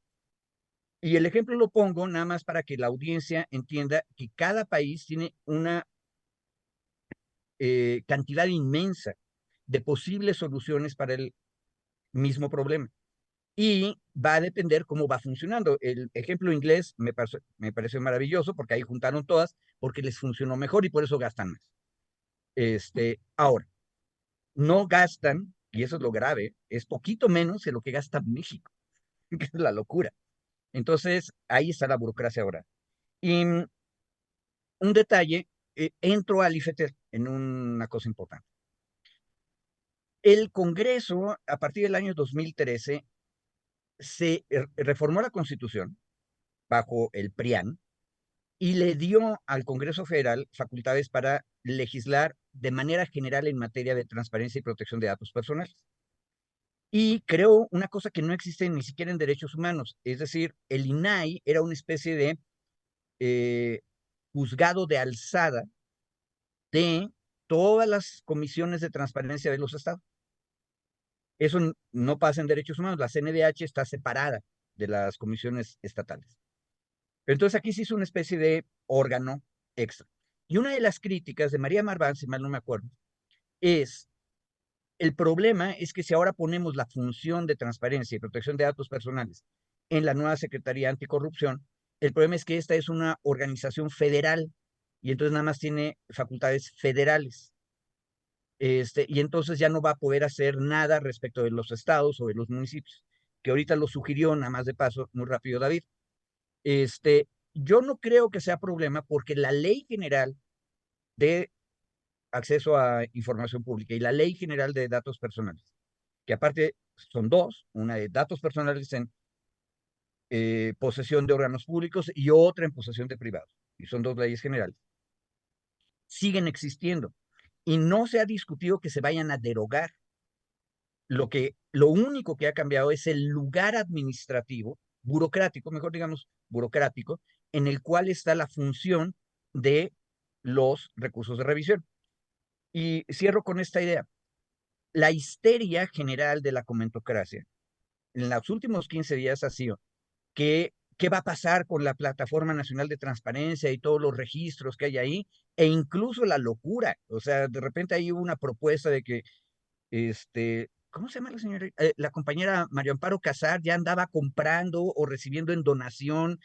Y el ejemplo lo pongo nada más para que la audiencia entienda que cada país tiene una cantidad inmensa de posibles soluciones para el mismo problema. Y va a depender cómo va funcionando. El ejemplo inglés me pareció maravilloso porque ahí juntaron todas porque les funcionó mejor y por eso gastan más. Ahora, no gastan, y eso es lo grave, es poquito menos de lo que gasta México, que es la locura. Entonces, ahí está la burocracia ahora. Y un detalle, entro al IFETEL en una cosa importante. El Congreso, a partir del año 2013, se reformó la Constitución bajo el PRIAN y le dio al Congreso Federal facultades para legislar de manera general en materia de transparencia y protección de datos personales. Y creó una cosa que no existe ni siquiera en derechos humanos, es decir, el INAI era una especie de eh, juzgado de alzada de todas las comisiones de transparencia de los estados. Eso no pasa en derechos humanos, la CNDH está separada de las comisiones estatales. Entonces aquí se hizo una especie de órgano extra. Y una de las críticas de María Marván, si mal no me acuerdo, es el problema es que si ahora ponemos la función de transparencia y protección de datos personales en la nueva Secretaría Anticorrupción, el problema es que esta es una organización federal y entonces nada más tiene facultades federales. Y entonces ya no va a poder hacer nada respecto de los estados o de los municipios, que ahorita lo sugirió nada más de paso, muy rápido David. Yo no creo que sea problema porque la Ley General de Acceso a Información Pública y la Ley General de Datos Personales, que aparte son dos, una de datos personales en posesión de órganos públicos y otra en posesión de privados, y son dos leyes generales, siguen existiendo y no se ha discutido que se vayan a derogar. Lo único que ha cambiado es el lugar administrativo, burocrático, mejor digamos, burocrático, en el cual está la función de los recursos de revisión. Y cierro con esta idea. La histeria general de la comentocracia en los últimos 15 días ha sido qué va a pasar con la Plataforma Nacional de Transparencia y todos los registros que hay ahí, e incluso la locura. O sea, de repente hay una propuesta de que ¿cómo se llama la señora? La compañera María Amparo Casar ya andaba comprando o recibiendo en donación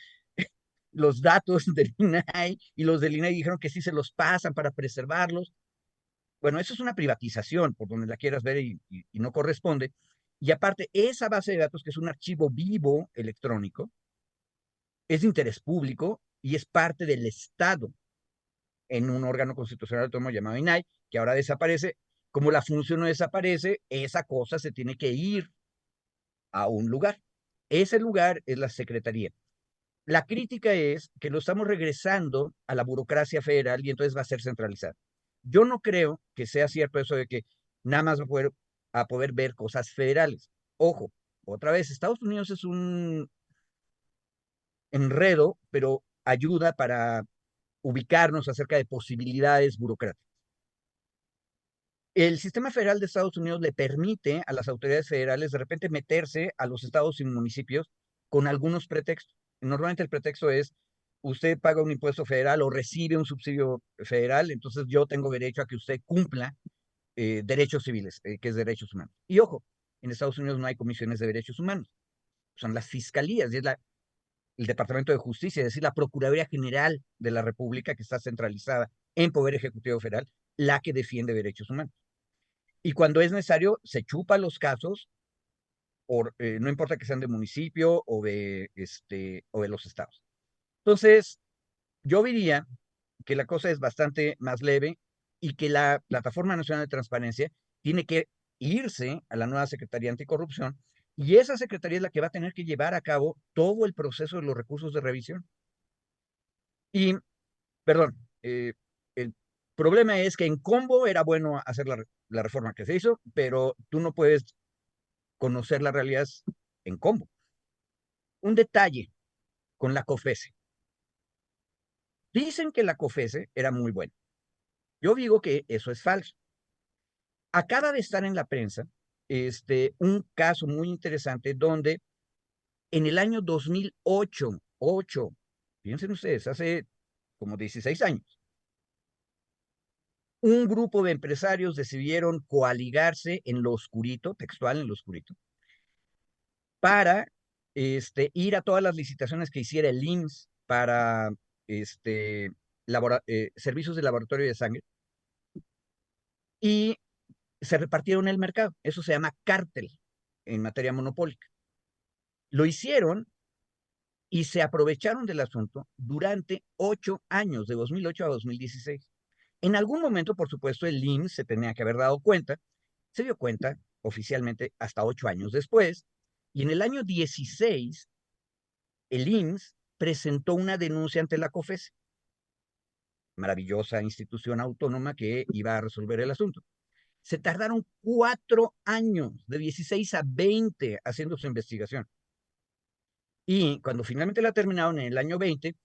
los datos del INAI y los del INAI dijeron que sí se los pasan para preservarlos. Bueno, eso es una privatización, por donde la quieras ver y no corresponde. Y aparte, esa base de datos, que es un archivo vivo electrónico, es de interés público y es parte del Estado en un órgano constitucional autónomo llamado INAI, que ahora desaparece. Como la función no desaparece, esa cosa se tiene que ir a un lugar. Ese lugar es la Secretaría. La crítica es que lo estamos regresando a la burocracia federal y entonces va a ser centralizado. Yo no creo que sea cierto eso de que nada más va a poder ver cosas federales. Ojo, otra vez, Estados Unidos es un enredo, pero ayuda para ubicarnos acerca de posibilidades burocráticas. El sistema federal de Estados Unidos le permite a las autoridades federales de repente meterse a los estados y municipios con algunos pretextos. Normalmente el pretexto es, usted paga un impuesto federal o recibe un subsidio federal, entonces yo tengo derecho a que usted cumpla derechos civiles, que es derechos humanos. Y ojo, en Estados Unidos no hay comisiones de derechos humanos, son las fiscalías, y es el Departamento de Justicia, es decir, la Procuraduría General de la República, que está centralizada en Poder Ejecutivo Federal, la que defiende derechos humanos. Y cuando es necesario, se chupa los casos, no importa que sean de municipio o de los estados. Entonces, yo diría que la cosa es bastante más leve y que la Plataforma Nacional de Transparencia tiene que irse a la nueva Secretaría Anticorrupción y esa secretaría es la que va a tener que llevar a cabo todo el proceso de los recursos de revisión. Y, perdón, el problema es que en combo era bueno hacer la reforma que se hizo, pero tú no puedes conocer las realidades en combo. Un detalle con la COFESE. Dicen que la COFESE era muy buena. Yo digo que eso es falso. Acaba de estar en la prensa un caso muy interesante donde en el año 2008, piensen ustedes, hace como 16 años, un grupo de empresarios decidieron coaligarse en lo oscurito, textual en lo oscurito, para ir a todas las licitaciones que hiciera el IMSS para servicios de laboratorio de sangre y se repartieron el mercado. Eso se llama cártel en materia monopólica. Lo hicieron y se aprovecharon del asunto durante 8 años, de 2008 a 2016. En algún momento, por supuesto, el IMSS se tenía que haber dado cuenta, se dio cuenta oficialmente hasta 8 años después, y en el año 16 el IMSS presentó una denuncia ante la COFESE, maravillosa institución autónoma que iba a resolver el asunto. Se tardaron 4 años, de 16 a 20, haciendo su investigación. Y cuando finalmente la terminaron en el año 20,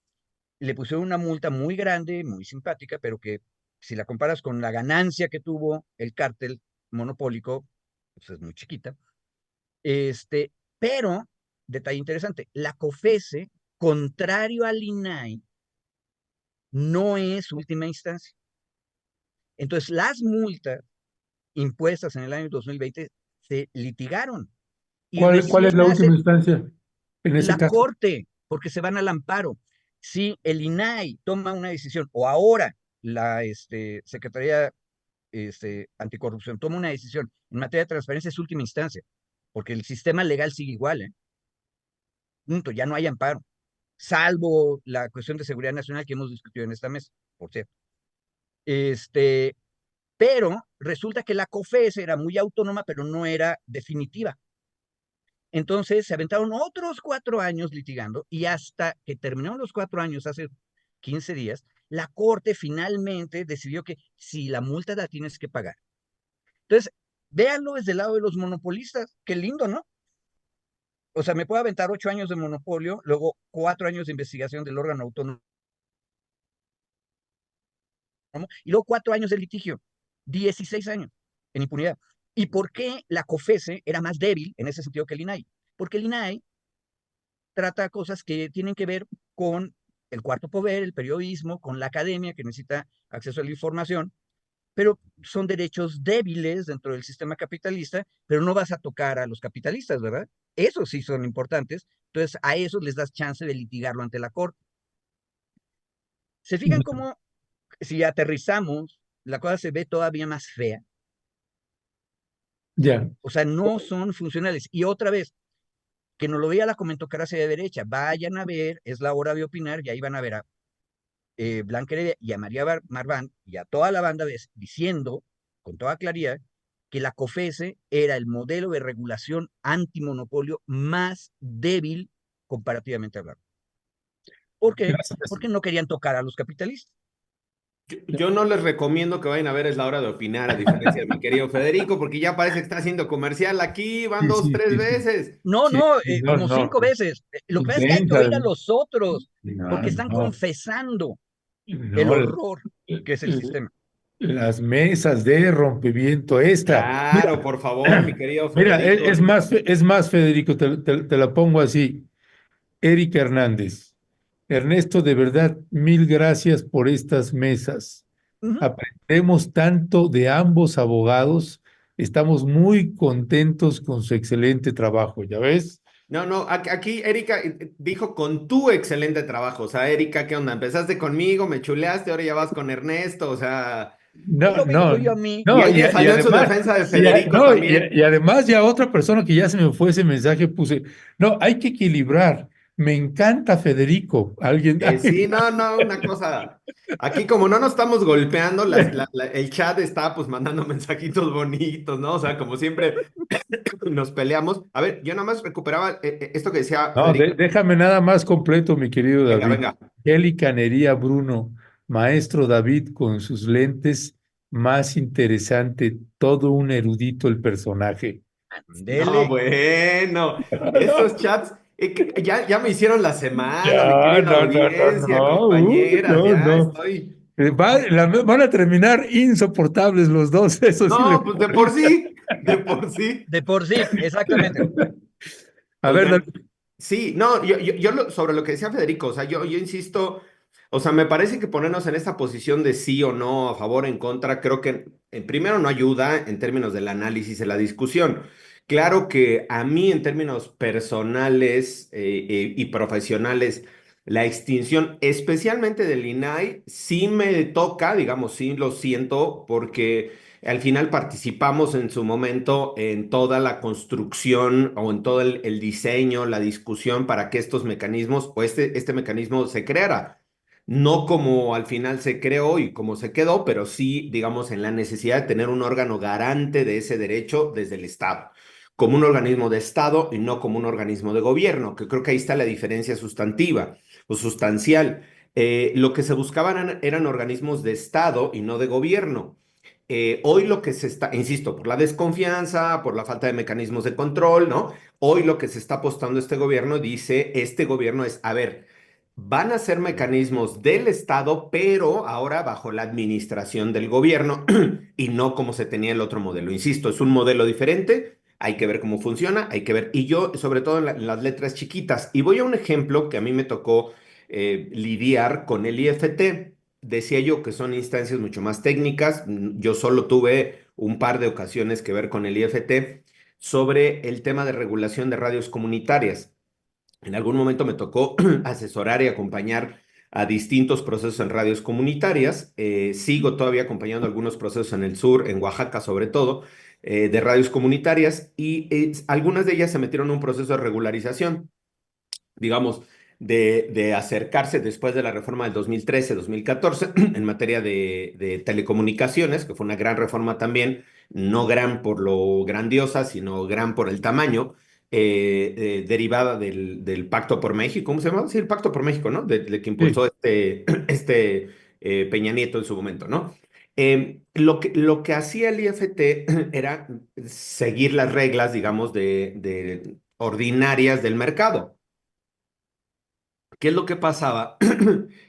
le pusieron una multa muy grande, muy simpática, pero que si la comparas con la ganancia que tuvo el cártel monopólico, pues es muy chiquita. Pero, detalle interesante, la COFESE contrario al INAI, no es última instancia. Entonces, las multas impuestas en el año 2020 se litigaron y ¿Cuál es recién la hace última instancia en ese la caso? corte, porque se van al amparo. Si el INAI toma una decisión, o ahora la Secretaría Anticorrupción toma una decisión en materia de transparencia, es última instancia, porque el sistema legal sigue igual, ¿eh? Punto, ya no hay amparo, salvo la cuestión de seguridad nacional que hemos discutido en esta mesa, por cierto. Este, pero resulta que la COFES era muy autónoma, pero no era definitiva. Entonces se aventaron otros 4 años litigando y hasta que terminaron los 4 años, hace 15 días, la corte finalmente decidió que si la multa la tienes que pagar. Entonces, véanlo desde el lado de los monopolistas. Qué lindo, ¿no? O sea, me puedo aventar 8 años de monopolio, luego 4 años de investigación del órgano autónomo y luego 4 años de litigio. 16 años en impunidad. ¿Y por qué la COFESE era más débil en ese sentido que el INAI? Porque el INAI trata cosas que tienen que ver con el cuarto poder, el periodismo, con la academia que necesita acceso a la información, pero son derechos débiles dentro del sistema capitalista, pero no vas a tocar a los capitalistas, ¿verdad? Esos sí son importantes, entonces a esos les das chance de litigarlo ante la corte. ¿Se fijan cómo si aterrizamos, la cosa se ve todavía más fea? Ya. O sea, no son funcionales. Y otra vez, que nos lo vea la comentocracia de derecha, vayan a ver, es la hora de opinar, y ahí van a ver a Blanca Heredia y a María Marván y a toda la banda diciendo con toda claridad que la COFESE era el modelo de regulación antimonopolio más débil comparativamente hablando. ¿Por qué? Gracias. Porque no querían tocar a los capitalistas. Yo no les recomiendo que vayan a ver Es la hora de opinar, a diferencia de mi querido Federico, porque ya parece que está haciendo comercial aquí, van Sí, dos, sí, tres sí, sí. veces. No, Sí, no, sí, no, como no, 5 veces. Lo que pasa es que hay que intensa. oír a los otros, No, porque están no, confesando el no, horror que es el sistema. las mesas de rompimiento esta. Mira, Claro, por favor, mi querido mira, Federico. es más, Federico, te la pongo así. Erika Hernández. Ernesto, de verdad, mil gracias por estas mesas. Ujú. Aprendemos tanto de ambos abogados. Estamos muy contentos con su excelente trabajo, ¿ya ves? No, no, aquí Erika dijo con tu excelente trabajo. O sea, Erika, ¿qué onda? Empezaste conmigo, me chuleaste, ahora ya vas con Ernesto, o sea. Pues No, no me no, incluyó a mí. Y no, alguien y salió en su además, defensa de Federico no, también. y además ya otra persona que ya se me fue ese mensaje puse, no, hay que equilibrar. Me encanta Federico. Alguien, Sí, no, no, una cosa. Aquí, como no nos estamos golpeando, el chat está pues mandando mensajitos bonitos, ¿no? O sea, como siempre nos peleamos. A ver, yo nada más recuperaba esto que decía no, Federico. déjame nada más completo, mi querido Venga, David. venga. Kelly Canería Bruno, maestro David con sus lentes, más interesante, todo un erudito el personaje. No, Dele. bueno, esos chats ya me hicieron la semana, mi Ya, querida no, no, no, audiencia, no, compañeras, no, ya no. estoy. Van a terminar insoportables los dos, eso sí le No, pues puedo de por avisar. sí, de por sí. De por sí, exactamente. A ver, Oigan, David. sí, no, sobre lo que decía Federico, o sea, yo insisto, o sea, me parece que ponernos en esta posición de sí o no, a favor o en contra, creo que primero no ayuda en términos del análisis de la discusión. Claro que a mí en términos personales y profesionales, la extinción, especialmente del INAI, sí me toca, digamos, sí lo siento, porque al final participamos en su momento en toda la construcción o en todo el diseño, la discusión para que estos mecanismos o este mecanismo se creara. No como al final se creó y como se quedó, pero sí, digamos, en la necesidad de tener un órgano garante de ese derecho desde el Estado, como un organismo de Estado y no como un organismo de gobierno, que creo que ahí está la diferencia sustantiva o sustancial. Lo que se buscaban eran organismos de Estado y no de gobierno. Hoy lo que se está, insisto, por la desconfianza, por la falta de mecanismos de control, ¿no? Hoy lo que se está apostando este gobierno, dice, este gobierno es, a ver, van a ser mecanismos del Estado, pero ahora bajo la administración del gobierno y no como se tenía el otro modelo. Insisto, es un modelo diferente hay que ver cómo funciona, hay que ver. Y yo, sobre todo en las letras chiquitas, y voy a un ejemplo que a mí me tocó lidiar con el IFT. Decía yo que son instancias mucho más técnicas. Yo solo tuve un par de ocasiones que ver con el IFT sobre el tema de regulación de radios comunitarias. En algún momento me tocó asesorar y acompañar a distintos procesos en radios comunitarias. Sigo todavía acompañando algunos procesos en el sur, en Oaxaca sobre todo, de radios comunitarias y algunas de ellas se metieron en un proceso de regularización, digamos, de acercarse después de la reforma del 2013-2014 en materia de telecomunicaciones, que fue una gran reforma también, no gran por lo grandiosa, sino gran por el tamaño, derivada del Pacto por México. ¿Cómo se llama? Sí, el Pacto por México, ¿no? De que Sí. impulsó Peña Nieto en su momento, ¿no? Lo que hacía el IFT era seguir las reglas, digamos, de ordinarias del mercado. ¿Qué es lo que pasaba?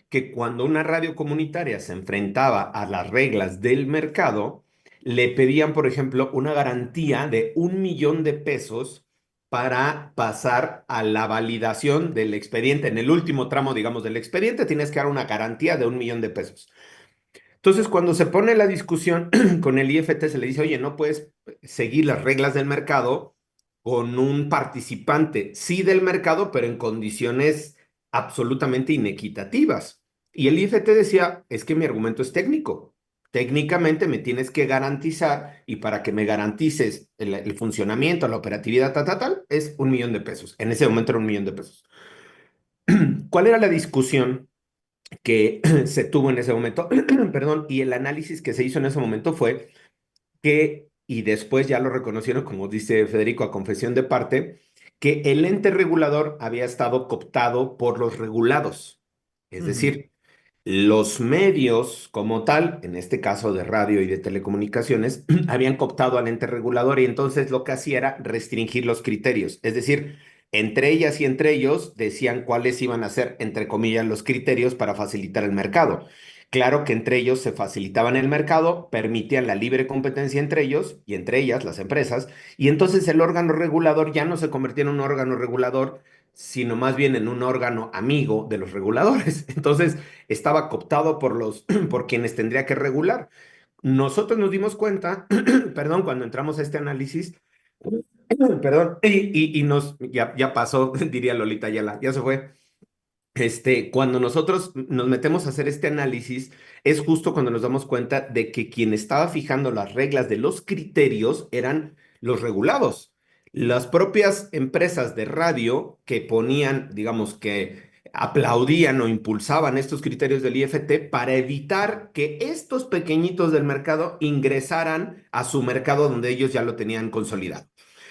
Que cuando una radio comunitaria se enfrentaba a las reglas del mercado, le pedían, por ejemplo, una garantía de 1 millón de pesos para pasar a la validación del expediente. En el último tramo, digamos, del expediente, tienes que dar una garantía de 1 millón de pesos. Entonces, cuando se pone la discusión con el IFT, se le dice, oye, no puedes seguir las reglas del mercado con un participante, sí del mercado, pero en condiciones absolutamente inequitativas. Y el IFT decía, es que mi argumento es técnico. Técnicamente me tienes que garantizar y para que me garantices el funcionamiento, la operatividad, tal, es 1 millón de pesos. En ese momento era 1 millón de pesos. ¿Cuál era la discusión que se tuvo en ese momento? Perdón, y el análisis que se hizo en ese momento fue que, y después ya lo reconocieron, como dice Federico, a confesión de parte, que el ente regulador había estado cooptado por los regulados. Es Ujú. decir, los medios como tal, en este caso de radio y de telecomunicaciones, habían cooptado al ente regulador y entonces lo que hacía era restringir los criterios. Es decir, entre ellas y entre ellos decían cuáles iban a ser, entre comillas, los criterios para facilitar el mercado. Claro que entre ellos se facilitaban el mercado, permitían la libre competencia entre ellos y entre ellas, las empresas, y entonces el órgano regulador ya no se convertía en un órgano regulador, sino más bien en un órgano amigo de los reguladores. Entonces, estaba cooptado por quienes tendría que regular. Nosotros nos dimos cuenta, perdón, cuando entramos a este análisis, perdón, ya pasó, diría Lolita Ayala, ya se fue. Cuando nosotros nos metemos a hacer este análisis, es justo cuando nos damos cuenta de que quien estaba fijando las reglas de los criterios eran los regulados. Las propias empresas de radio que ponían, digamos, que aplaudían o impulsaban estos criterios del IFT para evitar que estos pequeñitos del mercado ingresaran a su mercado donde ellos ya lo tenían consolidado.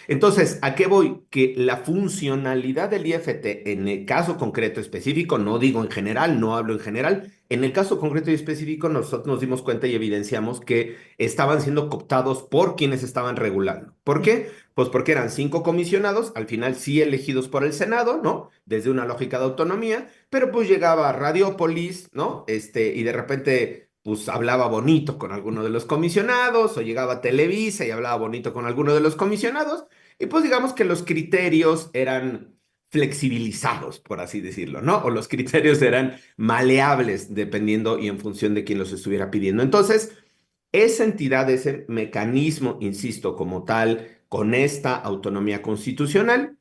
Entonces, ¿a qué voy? Que la funcionalidad del IFT en el caso concreto específico, no digo en general, no hablo en general, en el caso concreto y específico nosotros nos dimos cuenta y evidenciamos que estaban siendo cooptados por quienes estaban regulando. ¿Por qué? Pues porque eran 5 comisionados, al final sí elegidos por el Senado, ¿no? Desde una lógica de autonomía, pero pues llegaba Radiópolis, ¿no? Y de repente pues hablaba bonito con alguno de los comisionados, o llegaba Televisa y hablaba bonito con alguno de los comisionados, y pues digamos que los criterios eran flexibilizados, por así decirlo, ¿no? O los criterios eran maleables dependiendo y en función de quién los estuviera pidiendo. Entonces, esa entidad, ese mecanismo, insisto, como tal, con esta autonomía constitucional,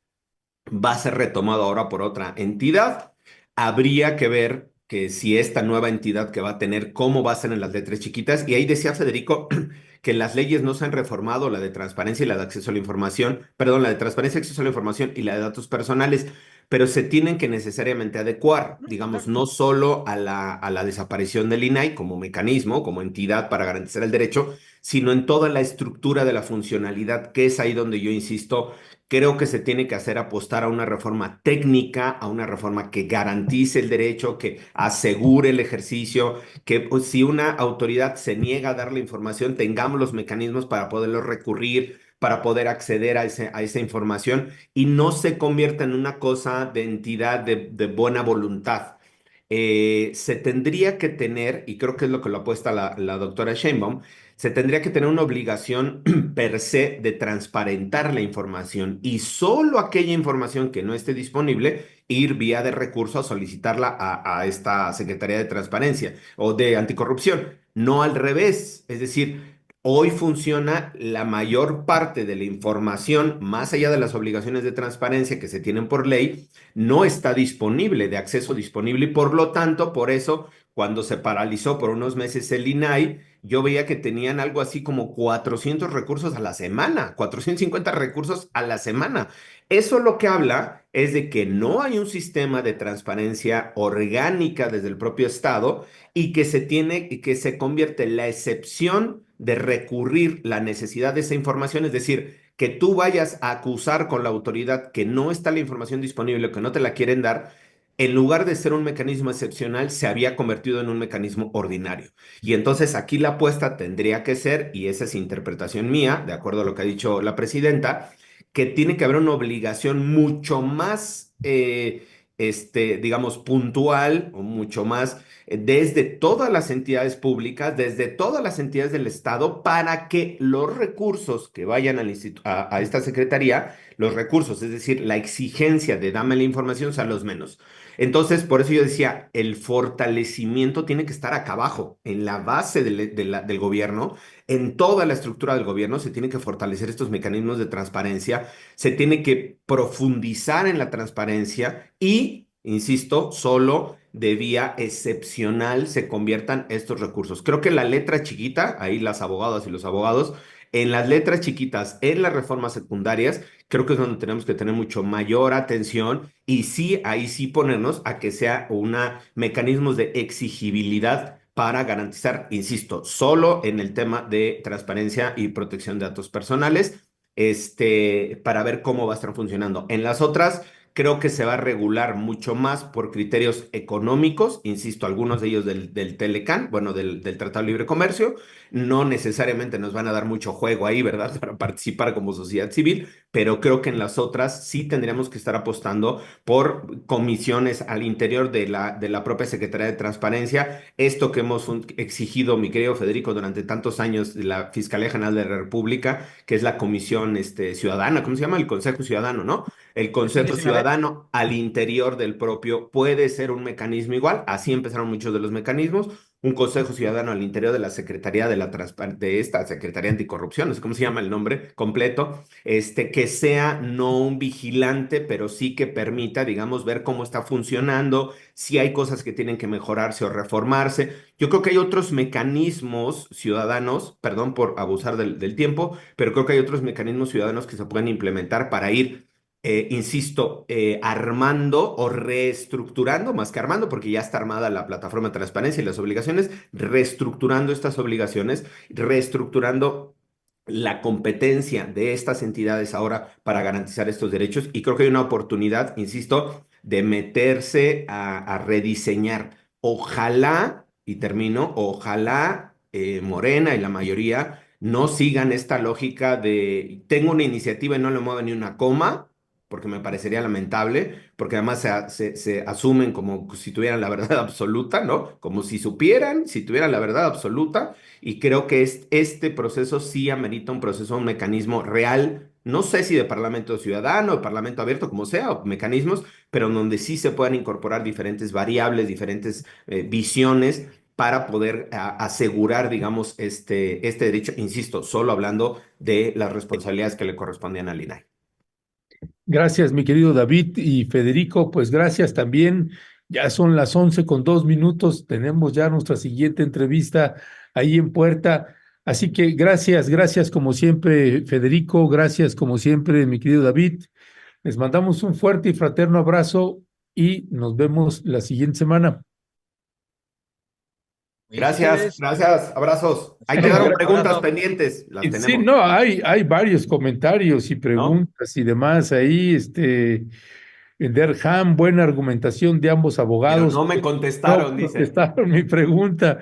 va a ser retomado ahora por otra entidad. Habría que ver que si esta nueva entidad que va a tener, cómo va a ser en las letras chiquitas. Y ahí decía Federico que las leyes no se han reformado, la de transparencia y la de acceso a la información, perdón, la de transparencia, acceso a la información y la de datos personales, pero se tienen que necesariamente adecuar, digamos, Claro. no solo a la desaparición del INAI como mecanismo, como entidad para garantizar el derecho, sino en toda la estructura de la funcionalidad, que es ahí donde yo insisto. Creo que se tiene que hacer apostar a una reforma técnica, a una reforma que garantice el derecho, que asegure el ejercicio, que pues, si una autoridad se niega a dar la información, tengamos los mecanismos para poderlo recurrir, para poder acceder a esa información y no se convierta en una cosa de entidad de buena voluntad. se tendría que tener, y creo que es lo que lo apuesta la doctora Sheinbaum, se tendría que tener una obligación per se de transparentar la información y solo aquella información que no esté disponible, ir vía de recurso a solicitarla a esta Secretaría de Transparencia o de Anticorrupción, no al revés. Es decir, hoy funciona la mayor parte de la información, más allá de las obligaciones de transparencia que se tienen por ley, no está disponible, de acceso disponible, y por lo tanto, por eso, cuando se paralizó por unos meses el INAI, yo veía que tenían algo así como 400 recursos a la semana, 450 recursos a la semana. Eso lo que habla es de que no hay un sistema de transparencia orgánica desde el propio Estado y que que se convierte en la excepción de recurrir la necesidad de esa información, es decir, que tú vayas a acusar con la autoridad que no está la información disponible o que no te la quieren dar, en lugar de ser un mecanismo excepcional, se había convertido en un mecanismo ordinario. Y entonces aquí la apuesta tendría que ser, y esa es interpretación mía, de acuerdo a lo que ha dicho la presidenta, que tiene que haber una obligación mucho más, digamos, puntual o mucho más desde todas las entidades públicas, desde todas las entidades del Estado, para que los recursos que vayan a esta secretaría, los recursos, es decir, la exigencia de dame la información, sean los menos. Entonces, por eso yo decía, el fortalecimiento tiene que estar acá abajo, en la base del gobierno, en toda la estructura del gobierno, se tiene que fortalecer estos mecanismos de transparencia, se tiene que profundizar en la transparencia y, insisto, solo de vía excepcional se conviertan estos recursos. Creo que la letra chiquita, ahí las abogadas y los abogados, en las letras chiquitas, en las reformas secundarias, creo que es donde tenemos que tener mucho mayor atención y sí, ahí sí ponernos a que sea una mecanismos de exigibilidad para garantizar, insisto, solo en el tema de transparencia y protección de datos personales, para ver cómo va a estar funcionando. En las otras, creo que se va a regular mucho más por criterios económicos, insisto, algunos de ellos del Telecan, bueno, del Tratado de Libre Comercio, no necesariamente nos van a dar mucho juego ahí, ¿verdad? Para participar como sociedad civil, pero creo que en las otras sí tendríamos que estar apostando por comisiones al interior de la propia Secretaría de Transparencia. Esto que hemos exigido, mi querido Federico, durante tantos años de la Fiscalía General de la República, que es la Comisión Ciudadana, ¿cómo se llama? El Consejo Ciudadano, ¿no? El Sí, Consejo sí, me ve. Ciudadano al interior del propio puede ser un mecanismo igual, así empezaron muchos de los mecanismos, un Consejo Ciudadano al interior de la Secretaría de esta Secretaría Anticorrupción, no sé cómo se llama el nombre completo, que sea no un vigilante, pero sí que permita, digamos, ver cómo está funcionando, si hay cosas que tienen que mejorarse o reformarse. Yo creo que hay otros mecanismos ciudadanos, perdón por abusar del tiempo, pero creo que hay otros mecanismos ciudadanos que se pueden implementar para ir insisto, armando o reestructurando, más que armando, porque ya está armada la plataforma de transparencia y las obligaciones, reestructurando estas obligaciones, reestructurando la competencia de estas entidades ahora para garantizar estos derechos. Y creo que hay una oportunidad, insisto, de meterse a rediseñar. Ojalá, y termino, ojalá Morena y la mayoría no sigan esta lógica de tengo una iniciativa y no le muevo ni una coma, porque me parecería lamentable, porque además se asumen como si tuvieran la verdad absoluta, ¿no? Como si supieran, si tuvieran la verdad absoluta, y creo que este proceso sí amerita un proceso, un mecanismo real, no sé si de parlamento ciudadano, de parlamento abierto, como sea, o mecanismos, pero en donde sí se puedan incorporar diferentes variables, diferentes visiones para poder asegurar, digamos, este derecho, insisto, solo hablando de las responsabilidades que le correspondían al INAI. Gracias, mi querido David y Federico, pues gracias también. Ya son las 11:02. Tenemos ya nuestra siguiente entrevista ahí en puerta. Así que gracias, gracias como siempre, Federico, gracias como siempre, mi querido David. Les mandamos un fuerte y fraterno abrazo y nos vemos la siguiente semana. Cuídense Gracias, ustedes. gracias, abrazos. Ahí Un quedaron fuerte preguntas abrazo. pendientes, las Sí, tenemos, no, hay varios comentarios y ¿no? preguntas y demás ahí, Derham, buena argumentación de ambos Pero abogados. no me No contestaron, dice. contestaron mi pregunta.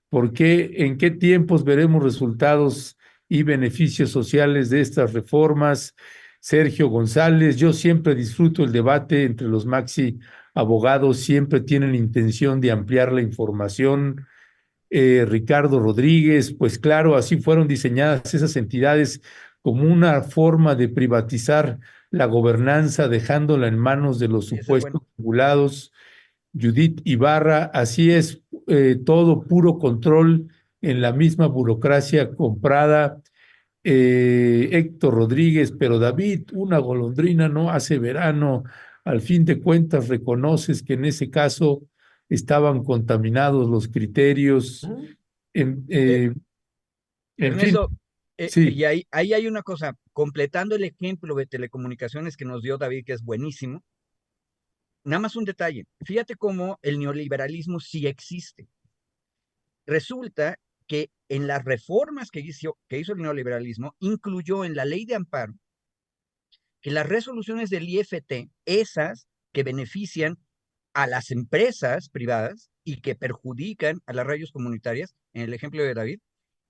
¿Por qué, en qué tiempos veremos resultados y beneficios sociales de estas reformas? Sergio González, yo siempre disfruto el debate entre los maxi abogados siempre tienen intención de ampliar la información. Ricardo Rodríguez, pues claro, así fueron diseñadas esas entidades como una forma de privatizar la gobernanza, dejándola en manos de los Ese es bueno. supuestos regulados. Judith Ibarra, así es, todo puro control en la misma burocracia comprada. Héctor Rodríguez, pero David, una golondrina no hace verano. Al fin de cuentas, reconoces que en ese caso estaban contaminados los criterios. Ujú. En, Eh, en fin, Ernesto, sí, y ahí hay una cosa, completando el ejemplo de telecomunicaciones que nos dio David, que es buenísimo, nada más un detalle. Fíjate cómo el neoliberalismo sí existe. Resulta que en las reformas que hizo el neoliberalismo, incluyó en la ley de amparo que las resoluciones del IFT, esas que benefician a las empresas privadas y que perjudican a las radios comunitarias, en el ejemplo de David,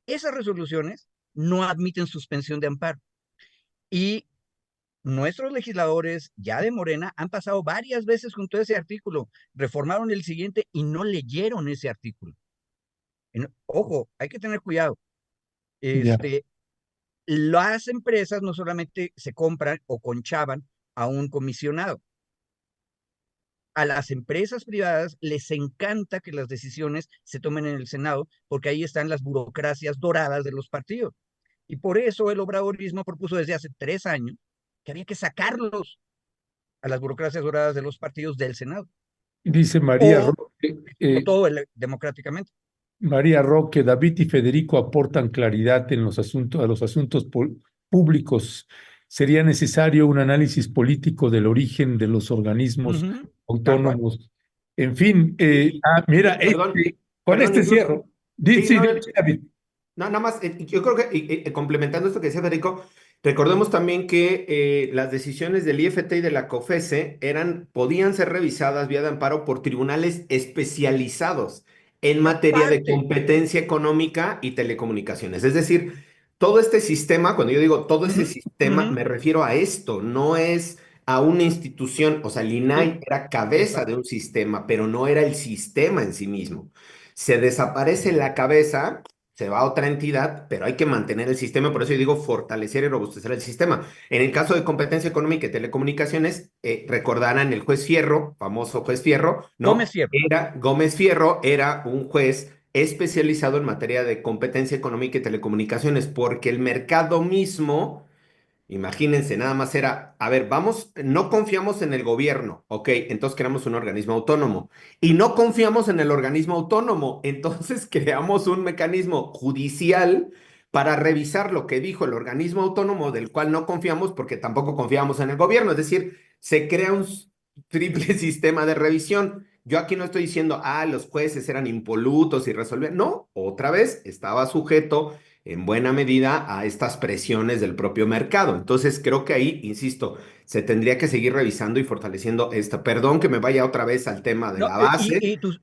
esas resoluciones no admiten suspensión de amparo. Y nuestros legisladores ya de Morena han pasado varias veces junto a ese artículo, reformaron el siguiente y no leyeron ese artículo. Ojo, hay que tener cuidado. ya. Este, las empresas no solamente se compran o conchaban a un comisionado. A las empresas privadas les encanta que las decisiones se tomen en el Senado, porque ahí están las burocracias doradas de los partidos. Y por eso el obradorismo propuso desde hace 3 años que había que sacarlos a las burocracias doradas de los partidos del Senado, Dice María o, Roque, o todo democráticamente. María Roque, David y Federico aportan claridad en los asuntos, a los asuntos públicos. Sería necesario un análisis político del origen de los Uh organismos -huh, tal cual. autónomos. En fin, mira, Perdón, con perdón, este incluso, cierro. sí, Sí, no, David. no, nada más, yo creo que complementando esto que decía Federico, recordemos también que las decisiones del IFT y de la COFESE podían ser revisadas vía de amparo por tribunales especializados en materia de Aparte, competencia económica y telecomunicaciones. Es decir, todo este sistema, cuando yo digo todo uh este -huh, uh sistema, -huh, me refiero a esto, no es a una institución, o sea, el sí, INAI era cabeza de exacto. un sistema, pero no era el sistema en sí mismo. Se desaparece la cabeza, se va a otra entidad, pero hay que mantener el sistema, por eso yo digo fortalecer y robustecer el sistema. En el caso de competencia económica y telecomunicaciones, recordarán el juez Fierro, famoso juez Fierro, ¿no? Gómez Fierro. Gómez Fierro era un juez especializado en materia de competencia económica y telecomunicaciones, porque el mercado mismo. Imagínense, nada más era, a ver, vamos, no confiamos en el gobierno, ok, entonces creamos un organismo autónomo. Y no confiamos en el organismo autónomo, entonces creamos un mecanismo judicial para revisar lo que dijo el organismo autónomo del cual no confiamos porque tampoco confiamos en el gobierno. Es decir, se crea un triple sistema de revisión. Yo aquí no estoy diciendo, los jueces eran impolutos y resolvían. No, otra vez estaba sujeto en buena medida a estas presiones del propio mercado. Entonces, creo que ahí, insisto, se tendría que seguir revisando y fortaleciendo esto. Perdón que me vaya otra vez al tema de No, la base.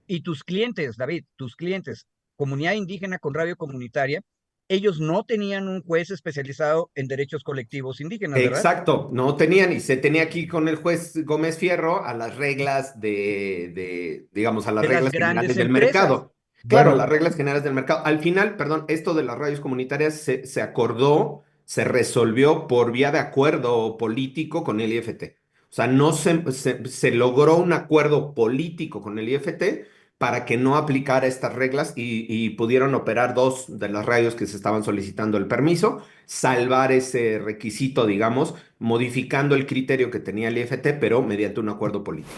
y tus clientes, David, tus clientes, comunidad indígena con radio comunitaria, ellos no tenían un juez especializado en derechos colectivos indígenas, ¿verdad? Exacto, no tenían y se tenía aquí con el juez Gómez Fierro a las reglas digamos, a las De las reglas generales grandes del empresas. mercado. Claro, Bueno, las reglas generales del mercado. Al final, perdón, esto de las radios comunitarias se acordó, se resolvió por vía de acuerdo político con el IFT. O sea, no se logró un acuerdo político con el IFT para que no aplicara estas reglas y pudieron operar dos de las radios que se estaban solicitando el permiso, salvar ese requisito, digamos, modificando el criterio que tenía el IFT, pero mediante un acuerdo político.